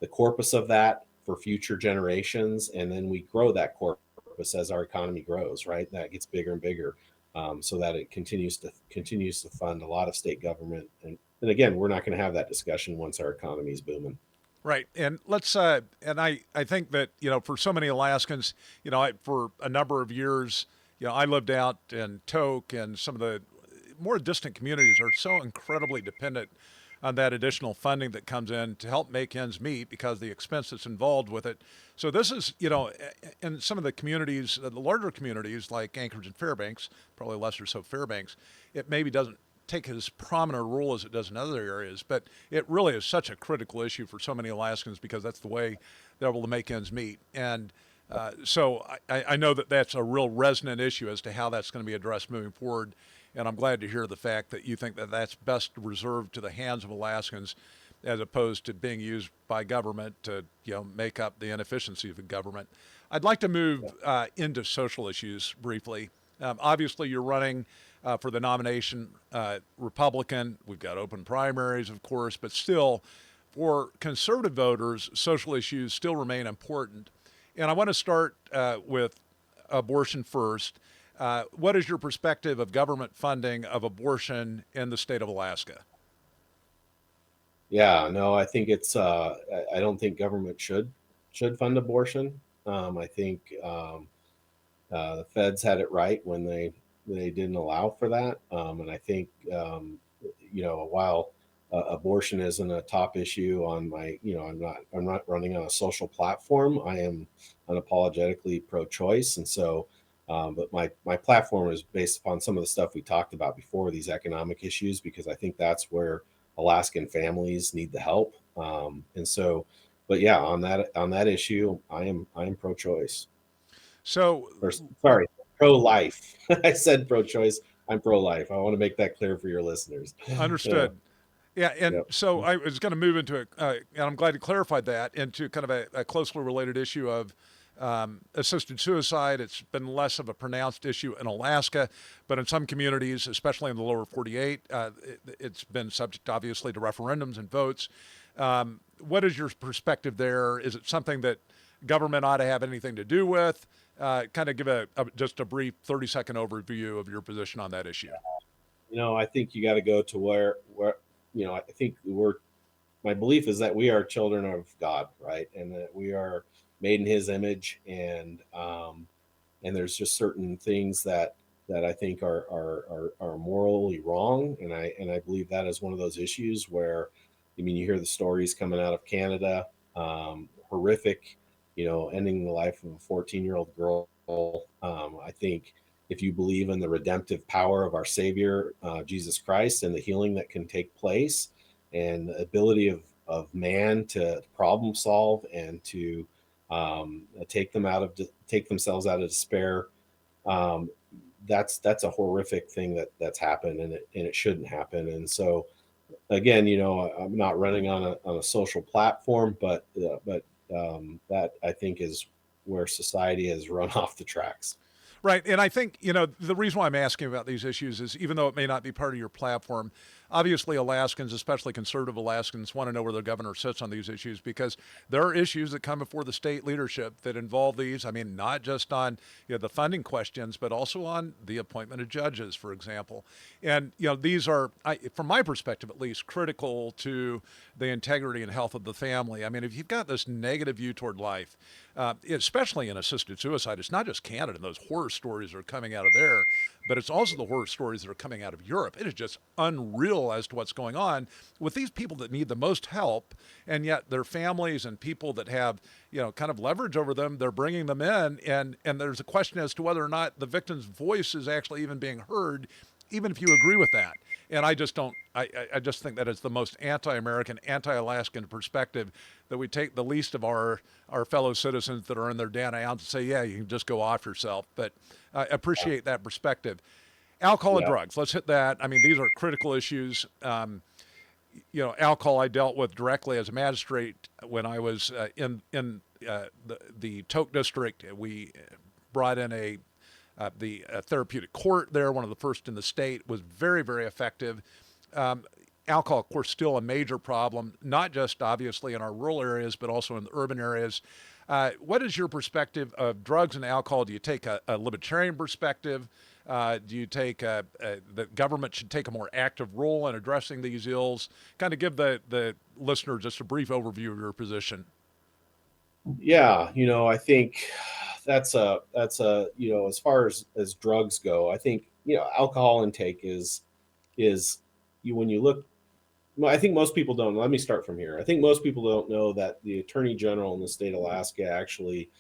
the corpus of that for future generations, and then we grow that corpus as our economy grows. Right, that gets bigger and bigger, so that it continues to fund a lot of state government. And again, we're not going to have that discussion once our economy is booming. Right. And let's, and I think that, for so many Alaskans, for a number of years, I lived out in Tok, and some of the more distant communities are so incredibly dependent on that additional funding that comes in to help make ends meet because the expense that's involved with it. So this is, in some of the communities, the larger communities like Anchorage and Fairbanks, probably lesser so Fairbanks, it maybe doesn't take as prominent a role as it does in other areas, but it really is such a critical issue for so many Alaskans because that's the way they're able to make ends meet. And so I know that that's a real resonant issue as to how that's going to be addressed moving forward. And I'm glad to hear the fact that you think that that's best reserved to the hands of Alaskans as opposed to being used by government to, make up the inefficiency of the government. I'd like to move into social issues briefly. Obviously, you're running for the nomination Republican. We've got open primaries, of course, but still, for conservative voters, social issues still remain important. And I want to start with abortion first. What is your perspective of government funding of abortion in the state of Alaska? Yeah, no, I think it's. I don't think government should fund abortion. I think the feds had it right when they didn't allow for that, and I think while abortion isn't a top issue on my, I'm not running on a social platform. I am unapologetically pro-choice, and so. But my platform is based upon some of the stuff we talked about before, these economic issues, because I think that's where Alaskan families need the help. And so, but yeah, on that issue, I am pro-choice. So, Or sorry, pro-life. I said pro-choice. I'm pro-life. I want to make that clear for your listeners. Yeah. understood. Yeah, and Yep. so I was going to move into it, and I'm glad you clarified that, into kind of a closely related issue of assisted suicide. It's been less of a pronounced issue in Alaska, but in some communities, especially in the lower 48, it's been subject, obviously, to referendums and votes. What is your perspective there? Is it something that government ought to have anything to do with? Kind of give just a brief 30-second overview of your position on that issue. I think you got to go to where I think my belief is that we are children of God, right? And that we are made in his image. And there's just certain things that I think are morally wrong. And I believe that is one of those issues where, I mean, you hear the stories coming out of Canada, horrific, ending the life of a 14-year-old girl. I think if you believe in the redemptive power of our Savior, Jesus Christ, and the healing that can take place, and the ability of man to problem solve and to take themselves out of despair, um, that's a horrific thing that's happened, and it shouldn't happen. And so, again, I'm not running on a social platform, but that I think is where society has run off the tracks. Right. And I think, the reason why I'm asking about these issues is even though it may not be part of your platform, obviously Alaskans, especially conservative Alaskans, want to know where their governor sits on these issues because there are issues that come before the state leadership that involve these. I mean, not just on the funding questions, but also on the appointment of judges, for example. And, these are, from my perspective at least, critical to the integrity and health of the family. I mean, if you've got this negative view toward life, especially in assisted suicide, it's not just Canada and those horror stories that are coming out of there, but it's also the horror stories that are coming out of Europe. It is just unreal as to what's going on with these people that need the most help, and yet their families and people that have, kind of leverage over them, they're bringing them in, and there's a question as to whether or not the victim's voice is actually even being heard, even if you agree with that. And I just don't. I just think that it's the most anti-American, anti-Alaskan perspective that we take the least of our fellow citizens that are in their down and say, yeah, you can just go off yourself. But I appreciate that perspective. Alcohol and Yeah. drugs. Let's hit that. I mean, these are critical issues. Alcohol I dealt with directly as a magistrate when I was in the Tok district. We brought in the therapeutic court there, one of the first in the state, was very, very effective. alcohol, of course, still a major problem, not just obviously in our rural areas, but also in the urban areas. What is your perspective of drugs and alcohol? Do you take a libertarian perspective? Do you take the government should take a more active role in addressing these ills? Kind of give the listener just a brief overview of your position. Yeah, I think that's a as far as drugs go, I think alcohol intake is you when you look. Well, I think most people don't. Let me start from here. I think most people don't know that the Attorney General in the state of Alaska actually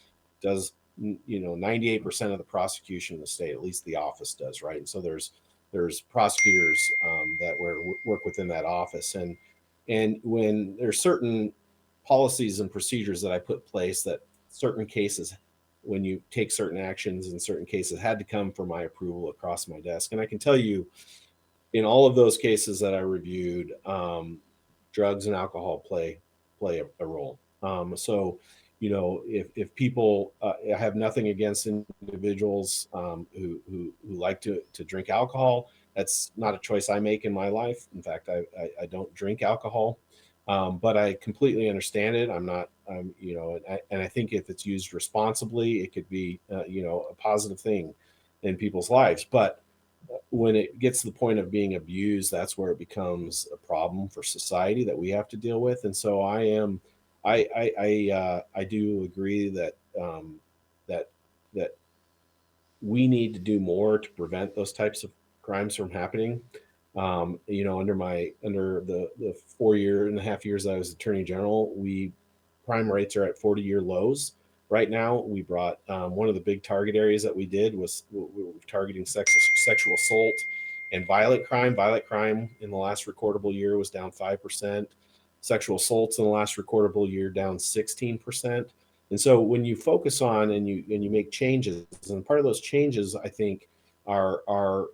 does 98% of the prosecution in the state. At least the office does, right? And so there's prosecutors that work within that office, and when there's certain policies and procedures that I put in place that certain cases, when you take certain actions in certain cases, had to come for my approval across my desk. And I can tell you, in all of those cases that I reviewed, drugs and alcohol play a role. So, if people, I have nothing against individuals who like to drink alcohol. That's not a choice I make in my life. In fact, I don't drink alcohol, but I completely understand it. I'm not, and I think if it's used responsibly, it could be, a positive thing in people's lives. But when it gets to the point of being abused, that's where it becomes a problem for society that we have to deal with. And so I do agree that that that we need to do more to prevent those types of crimes from happening. Under the 4.5 years that I was Attorney General, crime rates are at 40-year lows. Right now, we brought one of the big target areas that we did was we were targeting sexual assault and violent crime. Violent crime in the last recordable year was down 5%. Sexual assaults in the last recordable year down 16%. And so when you focus on and you make changes, and part of those changes, I think, are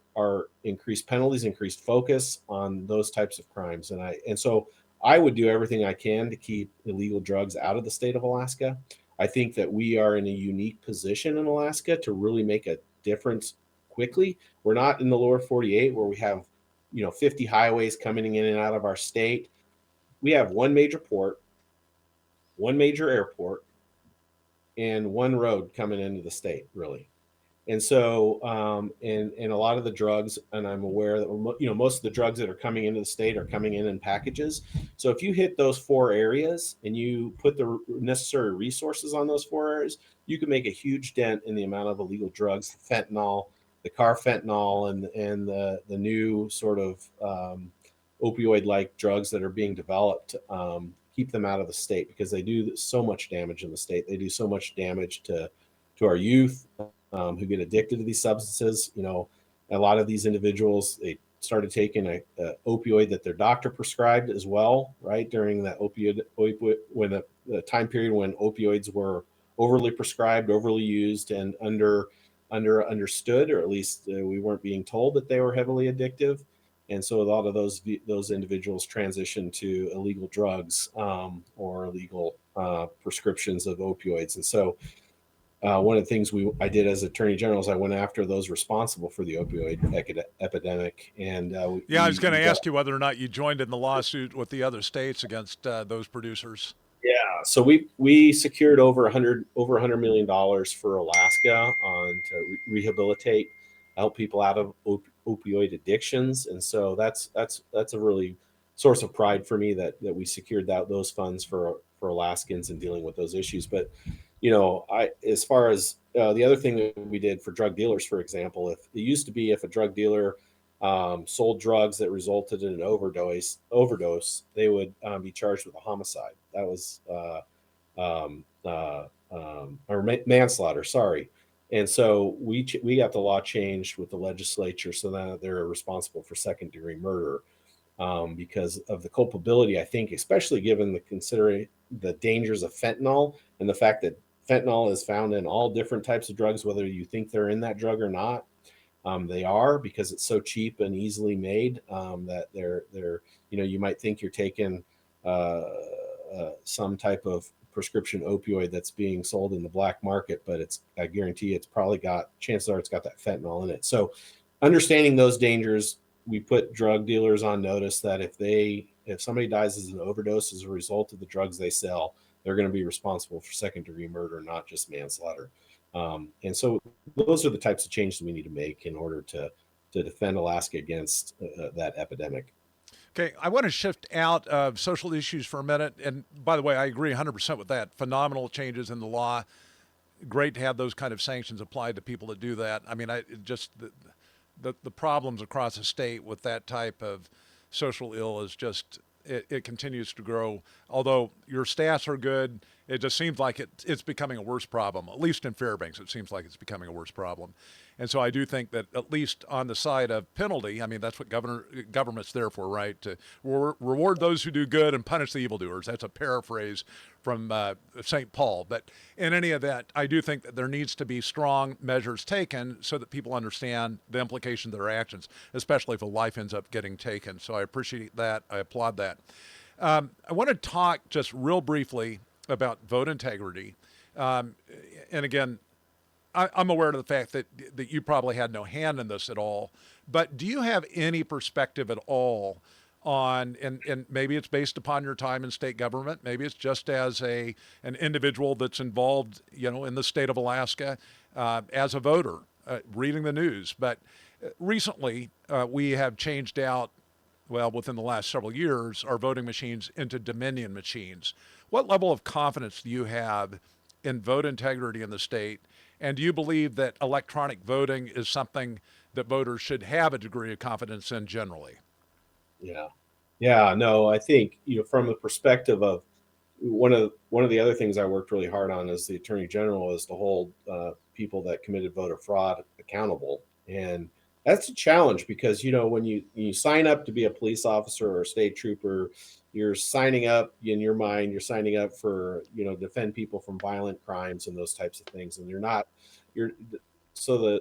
increased penalties, increased focus on those types of crimes. And so I would do everything I can to keep illegal drugs out of the state of Alaska. I think that we are in a unique position in Alaska to really make a difference quickly. We're not in the lower 48 where we have 50 highways coming in and out of our state. We have one major port, one major airport, and one road coming into the state, really. And so, and a lot of the drugs, and I'm aware that most of the drugs that are coming into the state are coming in packages. So if you hit those four areas and you put the necessary resources on those four areas, you can make a huge dent in the amount of illegal drugs, fentanyl, the carfentanil, and the new sort of opioid-like drugs that are being developed. Keep them out of the state because they do so much damage in the state. They do so much damage to our youth who get addicted to these substances. A lot of these individuals, they started taking a opioid that their doctor prescribed as well, right? During that when the time period when opioids were overly prescribed, overly used, and understood, or at least we weren't being told that they were heavily addictive. And so a lot of those individuals transition to illegal drugs or illegal prescriptions of opioids. And so one of the things I did as Attorney General is I went after those responsible for the opioid epidemic. And Yeah, I was going to ask you whether or not you joined in the lawsuit with the other states against those producers. yeah, so we secured over $100 million for Alaska to rehabilitate, help people out of opioid addictions, and so that's a really source of pride for me that we secured those funds for Alaskans in dealing with those issues. But as far as the other thing that we did for drug dealers, for example, if it used to be if a drug dealer sold drugs that resulted in an overdose, they would be charged with a homicide. That was or manslaughter. Sorry. And so we got the law changed with the legislature so that they're responsible for second-degree murder because of the culpability. I think, especially given considering the dangers of fentanyl and the fact that fentanyl is found in all different types of drugs, whether you think they're in that drug or not. They are, because it's so cheap and easily made that they're you might think you're taking some type of prescription opioid that's being sold in the black market, but I guarantee it's probably chances are it's got that fentanyl in it. So understanding those dangers we put drug dealers on notice that if somebody dies as an overdose as a result of the drugs they sell, they're going to be responsible for second-degree murder, not just manslaughter. And so those are the types of changes we need to make in order to defend Alaska against that epidemic. Okay, I want to shift out of social issues for a minute. And by the way, I agree 100% with that. Phenomenal changes in the law. Great to have those kind of sanctions applied to people that do that. I mean, the problems across the state with that type of social ill is just it continues to grow. Although your stats are good, it just seems like it's becoming a worse problem. At least in Fairbanks, it seems like it's becoming a worse problem. And so I do think that at least on the side of penalty, I mean, that's what government's there for, right? To reward those who do good and punish the evildoers. That's a paraphrase from St. Paul. But in any event, I do think that there needs to be strong measures taken so that people understand the implications of their actions, especially if a life ends up getting taken. So I appreciate that. I applaud that. I want to talk just real briefly about vote integrity. And again, I'm aware of the fact that you probably had no hand in this at all, but do you have any perspective at all on, and maybe it's based upon your time in state government, maybe it's just as an individual that's involved, in the state of Alaska as a voter, reading the news. But recently we have changed out, well, within the last several years, our voting machines into Dominion machines. What level of confidence do you have in vote integrity in the state? And do you believe that electronic voting is something that voters should have a degree of confidence in generally? Yeah, no, I think, from the perspective of one of the other things I worked really hard on as the Attorney General is to hold people that committed voter fraud accountable. And that's a challenge because, when you sign up to be a police officer or a state trooper, you're signing up in your mind, you're signing up for, defend people from violent crimes and those types of things. And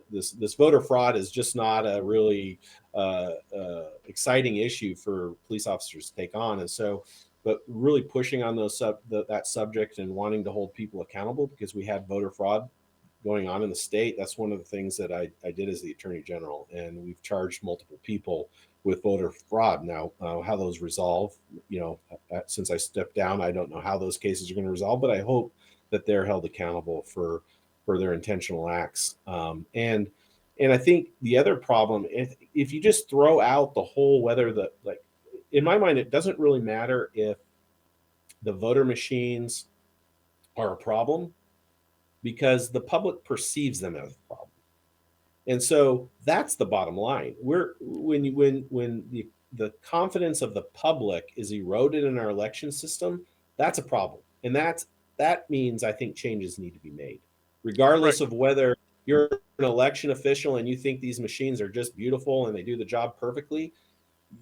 this voter fraud is just not a really exciting issue for police officers to take on. And so, but really pushing on that subject and wanting to hold people accountable because we had voter fraud going on in the state. That's one of the things that I did as the Attorney General, and we've charged multiple people with voter fraud. Now, how those resolve, since I stepped down, I don't know how those cases are going to resolve, but I hope that they're held accountable for their intentional acts. And I think the other problem, if you just throw out the whole, in my mind, it doesn't really matter if the voter machines are a problem because the public perceives them as a problem. And so that's the bottom line. When the confidence of the public is eroded in our election system, that's a problem. And that means I think changes need to be made, regardless Right. of whether you're an election official and you think these machines are just beautiful and they do the job perfectly.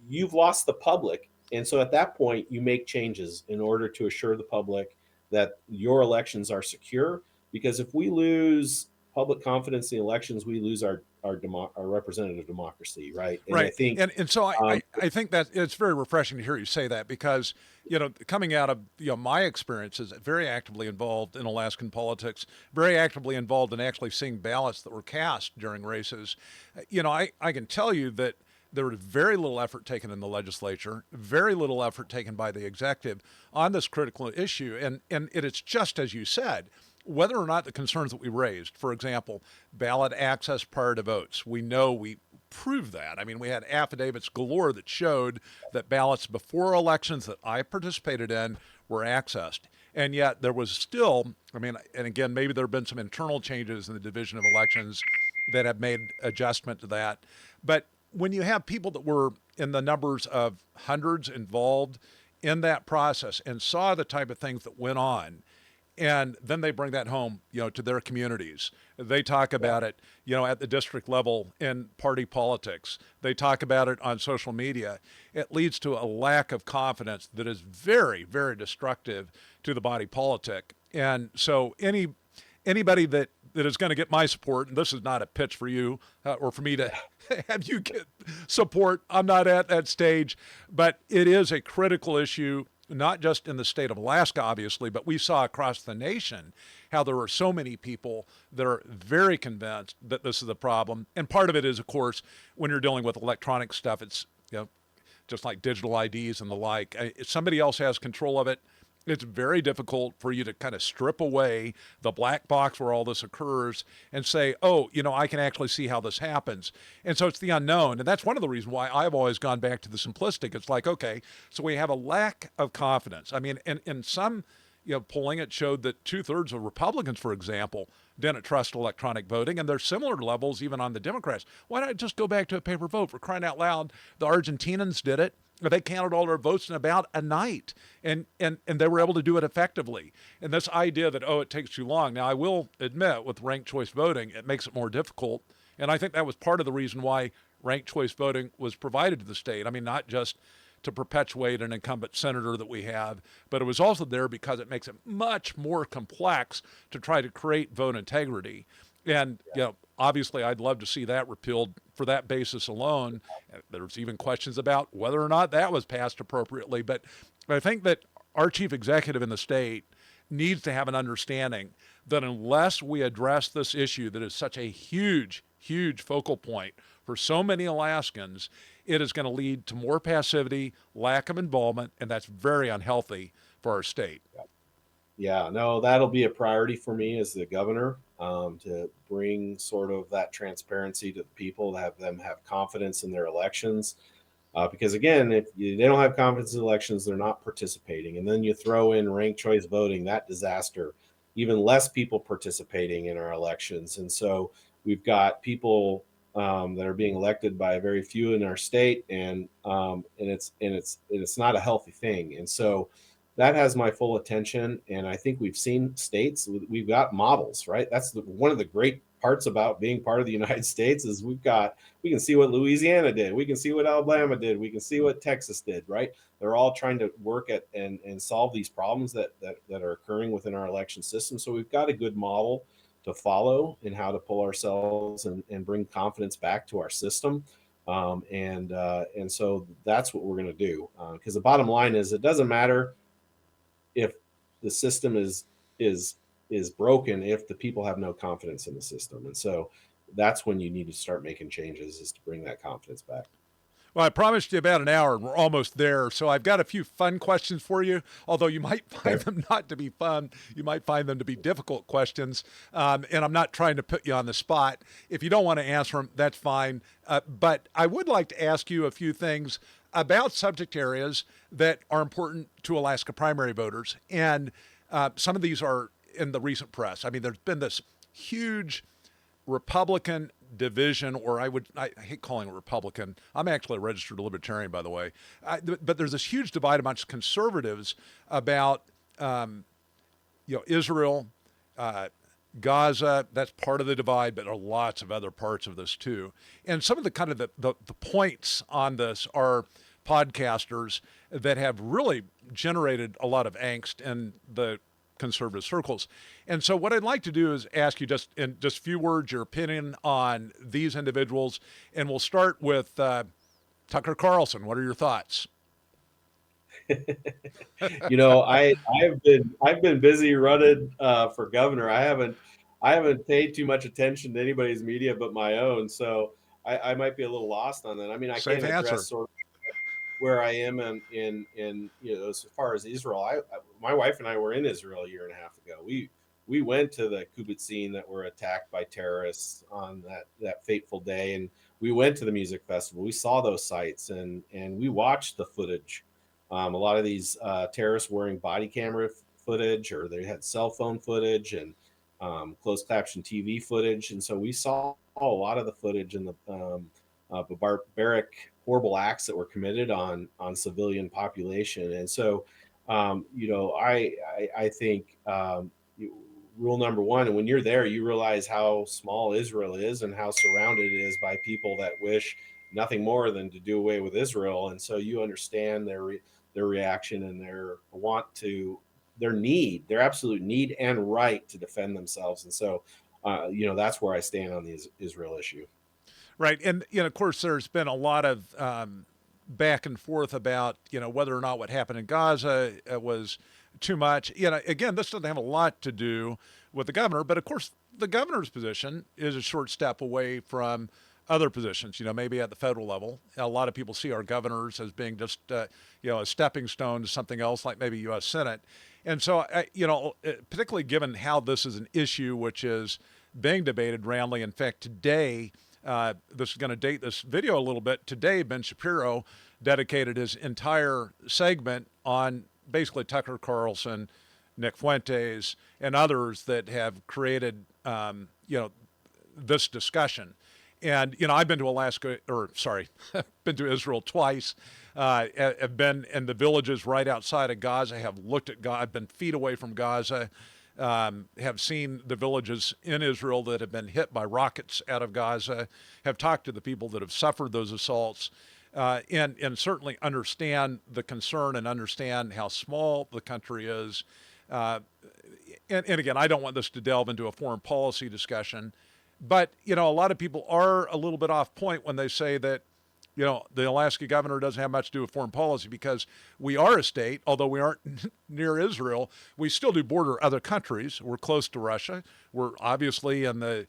You've lost the public. And so at that point, you make changes in order to assure the public that your elections are secure. Because if we lose public confidence in elections, we lose our representative democracy, right? And I Right. think, And so I think that it's very refreshing to hear you say that because, coming out of, my experiences, very actively involved in Alaskan politics, very actively involved in actually seeing ballots that were cast during races, I can tell you that there was very little effort taken in the legislature, very little effort taken by the executive on this critical issue. And it's just as you said, whether or not the concerns that we raised, for example, ballot access prior to votes, we proved that. I mean, we had affidavits galore that showed that ballots before elections that I participated in were accessed. And yet there was still, and again, maybe there have been some internal changes in the Division of Elections that have made adjustment to that. But when you have people that were in the numbers of hundreds involved in that process and saw the type of things that went on, and then they bring that home, to their communities. They talk about it, at the district level in party politics. They talk about it on social media. It leads to a lack of confidence that is very, very destructive to the body politic. And so anybody that is going to get my support, and this is not a pitch for you or for me to have you get support. I'm not at that stage, but it is a critical issue not just in the state of Alaska, obviously, but we saw across the nation how there are so many people that are very convinced that this is a problem. And part of it is, of course, when you're dealing with electronic stuff, it's, just like digital IDs and the like. If somebody else has control of it, it's very difficult for you to kind of strip away the black box where all this occurs and say, oh, I can actually see how this happens. And so it's the unknown. And that's one of the reasons why I've always gone back to the simplistic. It's like, okay, so we have a lack of confidence. I mean, in some polling, it showed that 2/3 of Republicans, for example, didn't trust electronic voting, and there's similar levels even on the Democrats. Why not just go back to a paper vote? For crying out loud, the Argentinians did it. They counted all their votes in about a night, and they were able to do it effectively. And this idea that, it takes too long. Now, I will admit, with ranked choice voting, it makes it more difficult. And I think that was part of the reason why ranked choice voting was provided to the state. I mean, not just to perpetuate an incumbent senator that we have, but it was also there because it makes it much more complex to try to create vote integrity. And, obviously, I'd love to see that repealed for that basis alone. There's even questions about whether or not that was passed appropriately. But I think that our chief executive in the state needs to have an understanding that unless we address this issue that is such a huge, huge focal point for so many Alaskans, it is going to lead to more passivity, lack of involvement, and that's very unhealthy for our state. Yeah, no, that'll be a priority for me as the governor, to bring sort of that transparency to the people, to have them have confidence in their elections. Because again, if they don't have confidence in elections, they're not participating. And then you throw in ranked choice voting, that disaster, even less people participating in our elections. And so we've got people that are being elected by very few in our state, and it's not a healthy thing. And so that has my full attention. And I think we've seen states, we've got models, right? That's one of the great parts about being part of the United States is we can see what Louisiana did. We can see what Alabama did. We can see what Texas did, right? They're all trying to work at and solve these problems that are occurring within our election system. So we've got a good model to follow in how to pull ourselves and bring confidence back to our system. And so that's what we're going to do. Because the bottom line is, it doesn't matter if the system is broken if the people have no confidence in the system. And so that's when you need to start making changes, is to bring that confidence back. Well, I promised you about an hour, and we're almost there. So I've got a few fun questions for you, although you might find them not to be fun. You might find them to be difficult questions. And I'm not trying to put you on the spot. If you don't want to answer them, that's fine. But I would like to ask you a few things about subject areas that are important to Alaska primary voters. And some of these are in the recent press. I mean, there's been this huge Republican division, or I hate calling it Republican. I'm actually a registered libertarian, by the way. But there's this huge divide amongst conservatives about, Israel, Gaza. That's part of the divide, but there are lots of other parts of this too. And some of the kind of the points on this are podcasters that have really generated a lot of angst in the conservative circles. And so what I'd like to do is ask you just in just a few words your opinion on these individuals, and we'll start with Tucker Carlson. What are your thoughts? I've been busy running for governor. I haven't paid too much attention to anybody's media but my own, so I might be a little lost on that. I mean, I Safe can't answer. address sort of where I am in as far as Israel. My wife and I were in Israel a year and a half ago. We went to the kibbutzim that were attacked by terrorists on that fateful day, and we went to the music festival. We saw those sites, and we watched the footage. A lot of these terrorists wearing body camera footage, or they had cell phone footage and closed caption TV footage, and so we saw a lot of the footage and the barbaric, horrible acts that were committed on civilian population. And so, I think rule number one, and when you're there, you realize how small Israel is and how surrounded it is by people that wish nothing more than to do away with Israel. And so you understand their reaction and their absolute need and right to defend themselves. And so, that's where I stand on the Israel issue. Right. And, of course, there's been a lot of back and forth about, whether or not what happened in Gaza was too much. Again, this doesn't have a lot to do with the governor, but of course, the governor's position is a short step away from other positions, maybe at the federal level. A lot of people see our governors as being just, a stepping stone to something else, like maybe U.S. Senate. And so, particularly given how this is an issue which is being debated roundly. In fact, today, this is going to date this video a little bit. Today, Ben Shapiro dedicated his entire segment on basically Tucker Carlson, Nick Fuentes, and others that have created, this discussion. And, I've been to been to Israel twice. Have been in the villages right outside of Gaza, have looked at Gaza, I've been feet away from Gaza, have seen the villages in Israel that have been hit by rockets out of Gaza, have talked to the people that have suffered those assaults, and certainly understand the concern and understand how small the country is. And again, I don't want this to delve into a foreign policy discussion, but, a lot of people are a little bit off point when they say that, the Alaska governor doesn't have much to do with foreign policy, because we are a state, although we aren't near Israel, we still do border other countries. We're close to Russia. We're obviously in the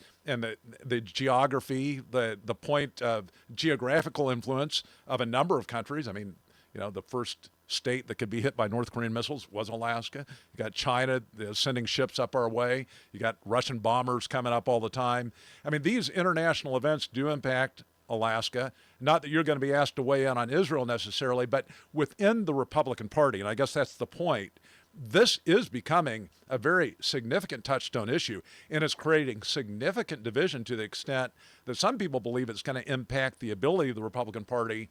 geography, the point of geographical influence of a number of countries. I mean, the first state that could be hit by North Korean missiles was Alaska. You got China sending ships up our way. You got Russian bombers coming up all the time. I mean, these international events do impact Alaska. Not that you're going to be asked to weigh in on Israel necessarily, but within the Republican Party, and I guess that's the point, this is becoming a very significant touchstone issue, and it's creating significant division to the extent that some people believe it's going to impact the ability of the Republican Party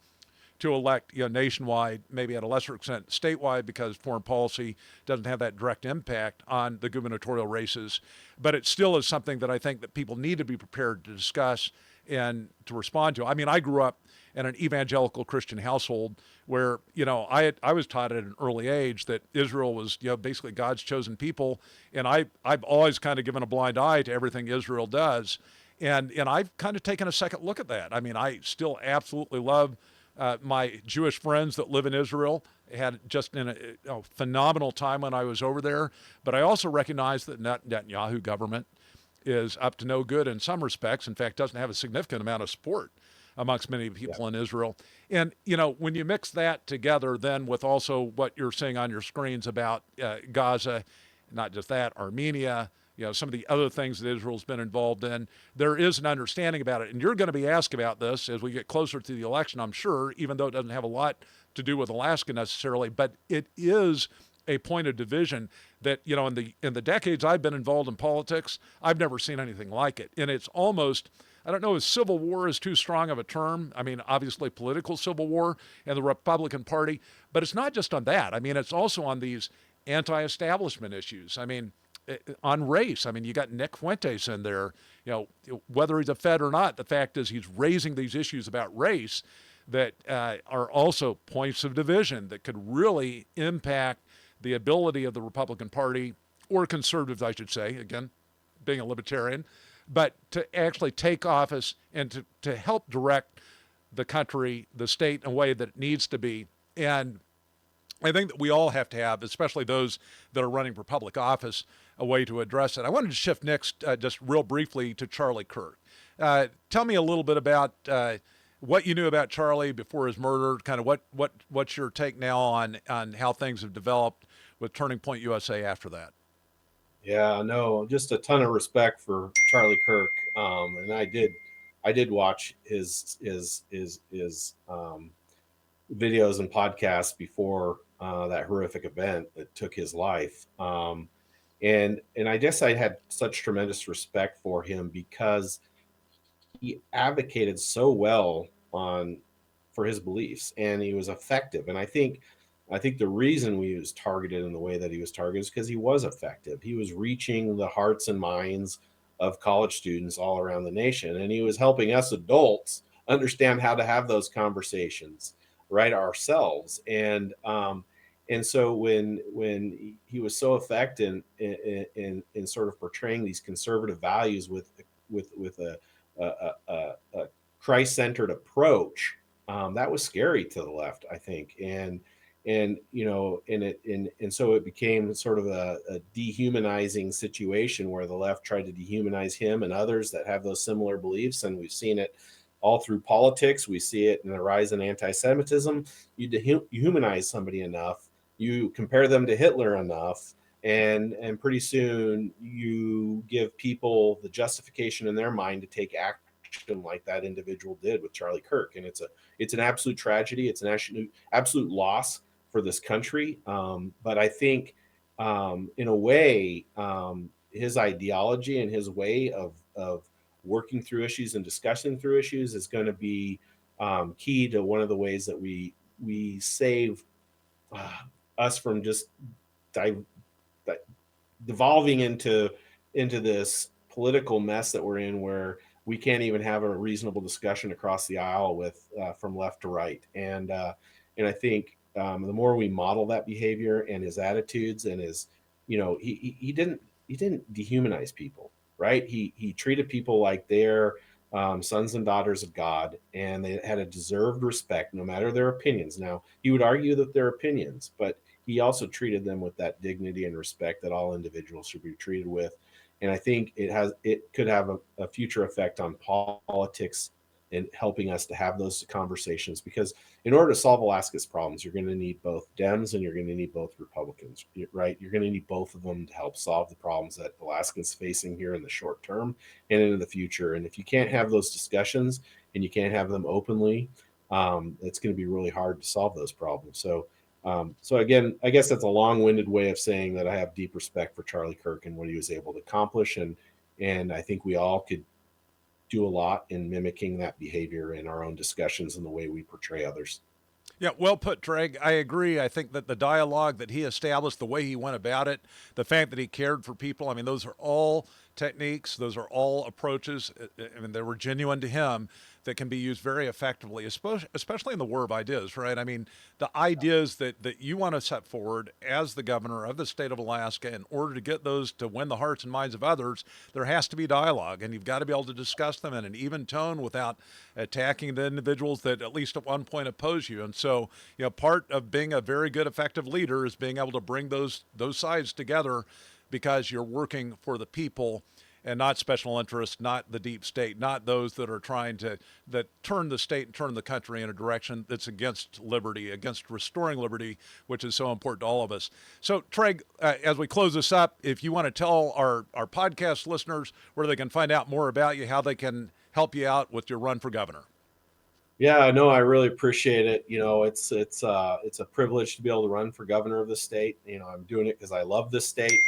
to elect, nationwide, maybe at a lesser extent statewide, because foreign policy doesn't have that direct impact on the gubernatorial races. But it still is something that I think that people need to be prepared to discuss and to respond to. I mean, I grew up in an evangelical Christian household where, I was taught at an early age that Israel was, basically God's chosen people. And I've always kind of given a blind eye to everything Israel does. And I've kind of taken a second look at that. I mean, I still absolutely love my Jewish friends that live in Israel. Had just in a phenomenal time when I was over there. But I also recognize that Netanyahu government is up to no good in some respects. In fact, doesn't have a significant amount of support amongst many people in Israel. And, when you mix that together then with also what you're seeing on your screens about Gaza, not just that, Armenia, some of the other things that Israel's been involved in, there is an understanding about it. And you're going to be asked about this as we get closer to the election, I'm sure, even though it doesn't have a lot to do with Alaska necessarily, but it is a point of division that, in the decades I've been involved in politics, I've never seen anything like it. And it's almost, I don't know if civil war is too strong of a term. I mean, obviously political civil war in the Republican Party, but it's not just on that. I mean, it's also on these anti-establishment issues. I mean, on race. I mean, you got Nick Fuentes in there, whether he's a Fed or not, the fact is he's raising these issues about race that are also points of division that could really impact the ability of the Republican Party, or conservatives, I should say, again, being a libertarian, but to actually take office and to help direct the country, the state, in a way that it needs to be. And I think that we all have to have, especially those that are running for public office, a way to address it. I wanted to shift next, just real briefly, to Charlie Kirk. Tell me a little bit about what you knew about Charlie before his murder. Kind of what's your take now on how things have developed with Turning Point USA after that? Yeah, no, just a ton of respect for Charlie Kirk, and I did watch his videos and podcasts before that horrific event that took his life. And I guess I had such tremendous respect for him because he advocated so well on for his beliefs, and he was effective. And I think the reason he was targeted in the way that he was targeted is because he was effective. He was reaching the hearts and minds of college students all around the nation, and he was helping us adults understand how to have those conversations right ourselves. And so when he was so effective in sort of portraying these conservative values with a Christ-centered approach, that was scary to the left, I think. And you know, and so it became sort of a dehumanizing situation where the left tried to dehumanize him and others that have those similar beliefs. And we've seen it all through politics. We see it in the rise in anti-Semitism. You dehumanize somebody enough, you compare them to Hitler enough, and pretty soon you give people the justification in their mind to take action like that individual did with Charlie Kirk. And it's an absolute tragedy. It's an absolute loss for this country. But I think, in a way, his ideology and his way of working through issues and discussing through issues is going to be key to one of the ways that we save us from just dive, devolving into this political mess that we're in, where we can't even have a reasonable discussion across the aisle with from left to right. And I think the more we model that behavior and his attitudes and his, you know, he didn't dehumanize people, right? He treated people like they're sons and daughters of God, and they had a deserved respect no matter their opinions. Now, he would argue that they're opinions, but he also treated them with that dignity and respect that all individuals should be treated with. And I think it could have a future effect on politics and helping us to have those conversations, because in order to solve Alaska's problems, you're going to need both Dems and you're going to need both Republicans, right? You're going to need both of them to help solve the problems that Alaskans facing here in the short term and in the future. And if you can't have those discussions and you can't have them openly, it's going to be really hard to solve those problems. So again, I guess that's a long-winded way of saying that I have deep respect for Charlie Kirk and what he was able to accomplish, and I think we all could do a lot in mimicking that behavior in our own discussions and the way we portray others. Yeah, well put, Treg. I agree. I think that the dialogue that he established, the way he went about it, the fact that he cared for people, I mean, those are all techniques, those are all approaches. I mean, they were genuine to him that can be used very effectively, especially in the war of ideas, right? I mean, the ideas that you want to set forward as the governor of the state of Alaska, in order to get those to win the hearts and minds of others, there has to be dialogue, and you've got to be able to discuss them in an even tone without attacking the individuals that at least at one point oppose you. And so, you know, part of being a very good, effective leader is being able to bring those sides together, because you're working for the people and not special interests, not the deep state, not those that are trying to that turn the state and turn the country in a direction that's against liberty, against restoring liberty, which is so important to all of us. So, Treg, as we close this up, if you want to tell our podcast listeners where they can find out more about you, how they can help you out with your run for governor. Yeah, no, I really appreciate it. You know, it's a privilege to be able to run for governor of the state. You know, I'm doing it because I love this state.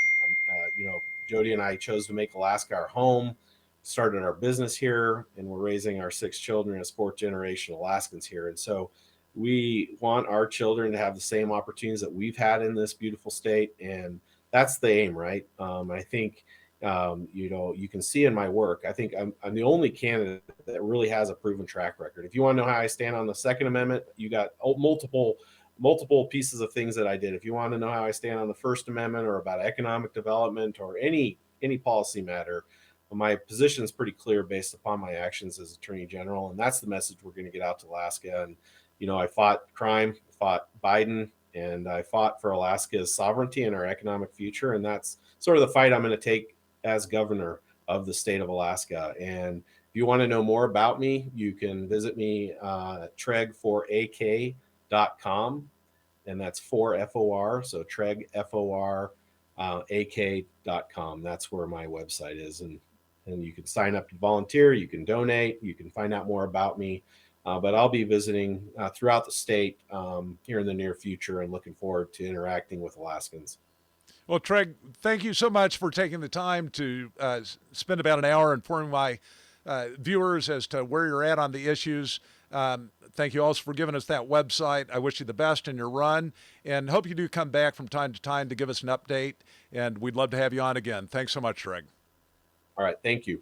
You know, Jody and I chose to make Alaska our home, started our business here, and we're raising our 6 children as 4th generation Alaskans here. And so we want our children to have the same opportunities that we've had in this beautiful state. And that's the aim, right? I think, you know, you can see in my work, I think I'm the only candidate that really has a proven track record. If you want to know how I stand on the Second Amendment, you got multiple pieces of things that I did. If you want to know how I stand on the First Amendment or about economic development or any policy matter, my position is pretty clear based upon my actions as Attorney General, and that's the message we're going to get out to Alaska. And you know, I fought crime, fought Biden, and I fought for Alaska's sovereignty and our economic future, and that's sort of the fight I'm going to take as governor of the state of Alaska. And if you want to know more about me, you can visit me at treg4ak.com, and that's 4FOR, so Treg FOR ak.com. That's where my website is, and you can sign up to volunteer, you can donate, you can find out more about me. But I'll be visiting throughout the state here in the near future, and looking forward to interacting with Alaskans. Well, Treg, thank you so much for taking the time to spend about an hour informing my viewers as to where you're at on the issues. Thank you also for giving us that website. I wish you the best in your run, and hope you do come back from time to time to give us an update, and we'd love to have you on again. Thanks so much, Treg. All right. Thank you.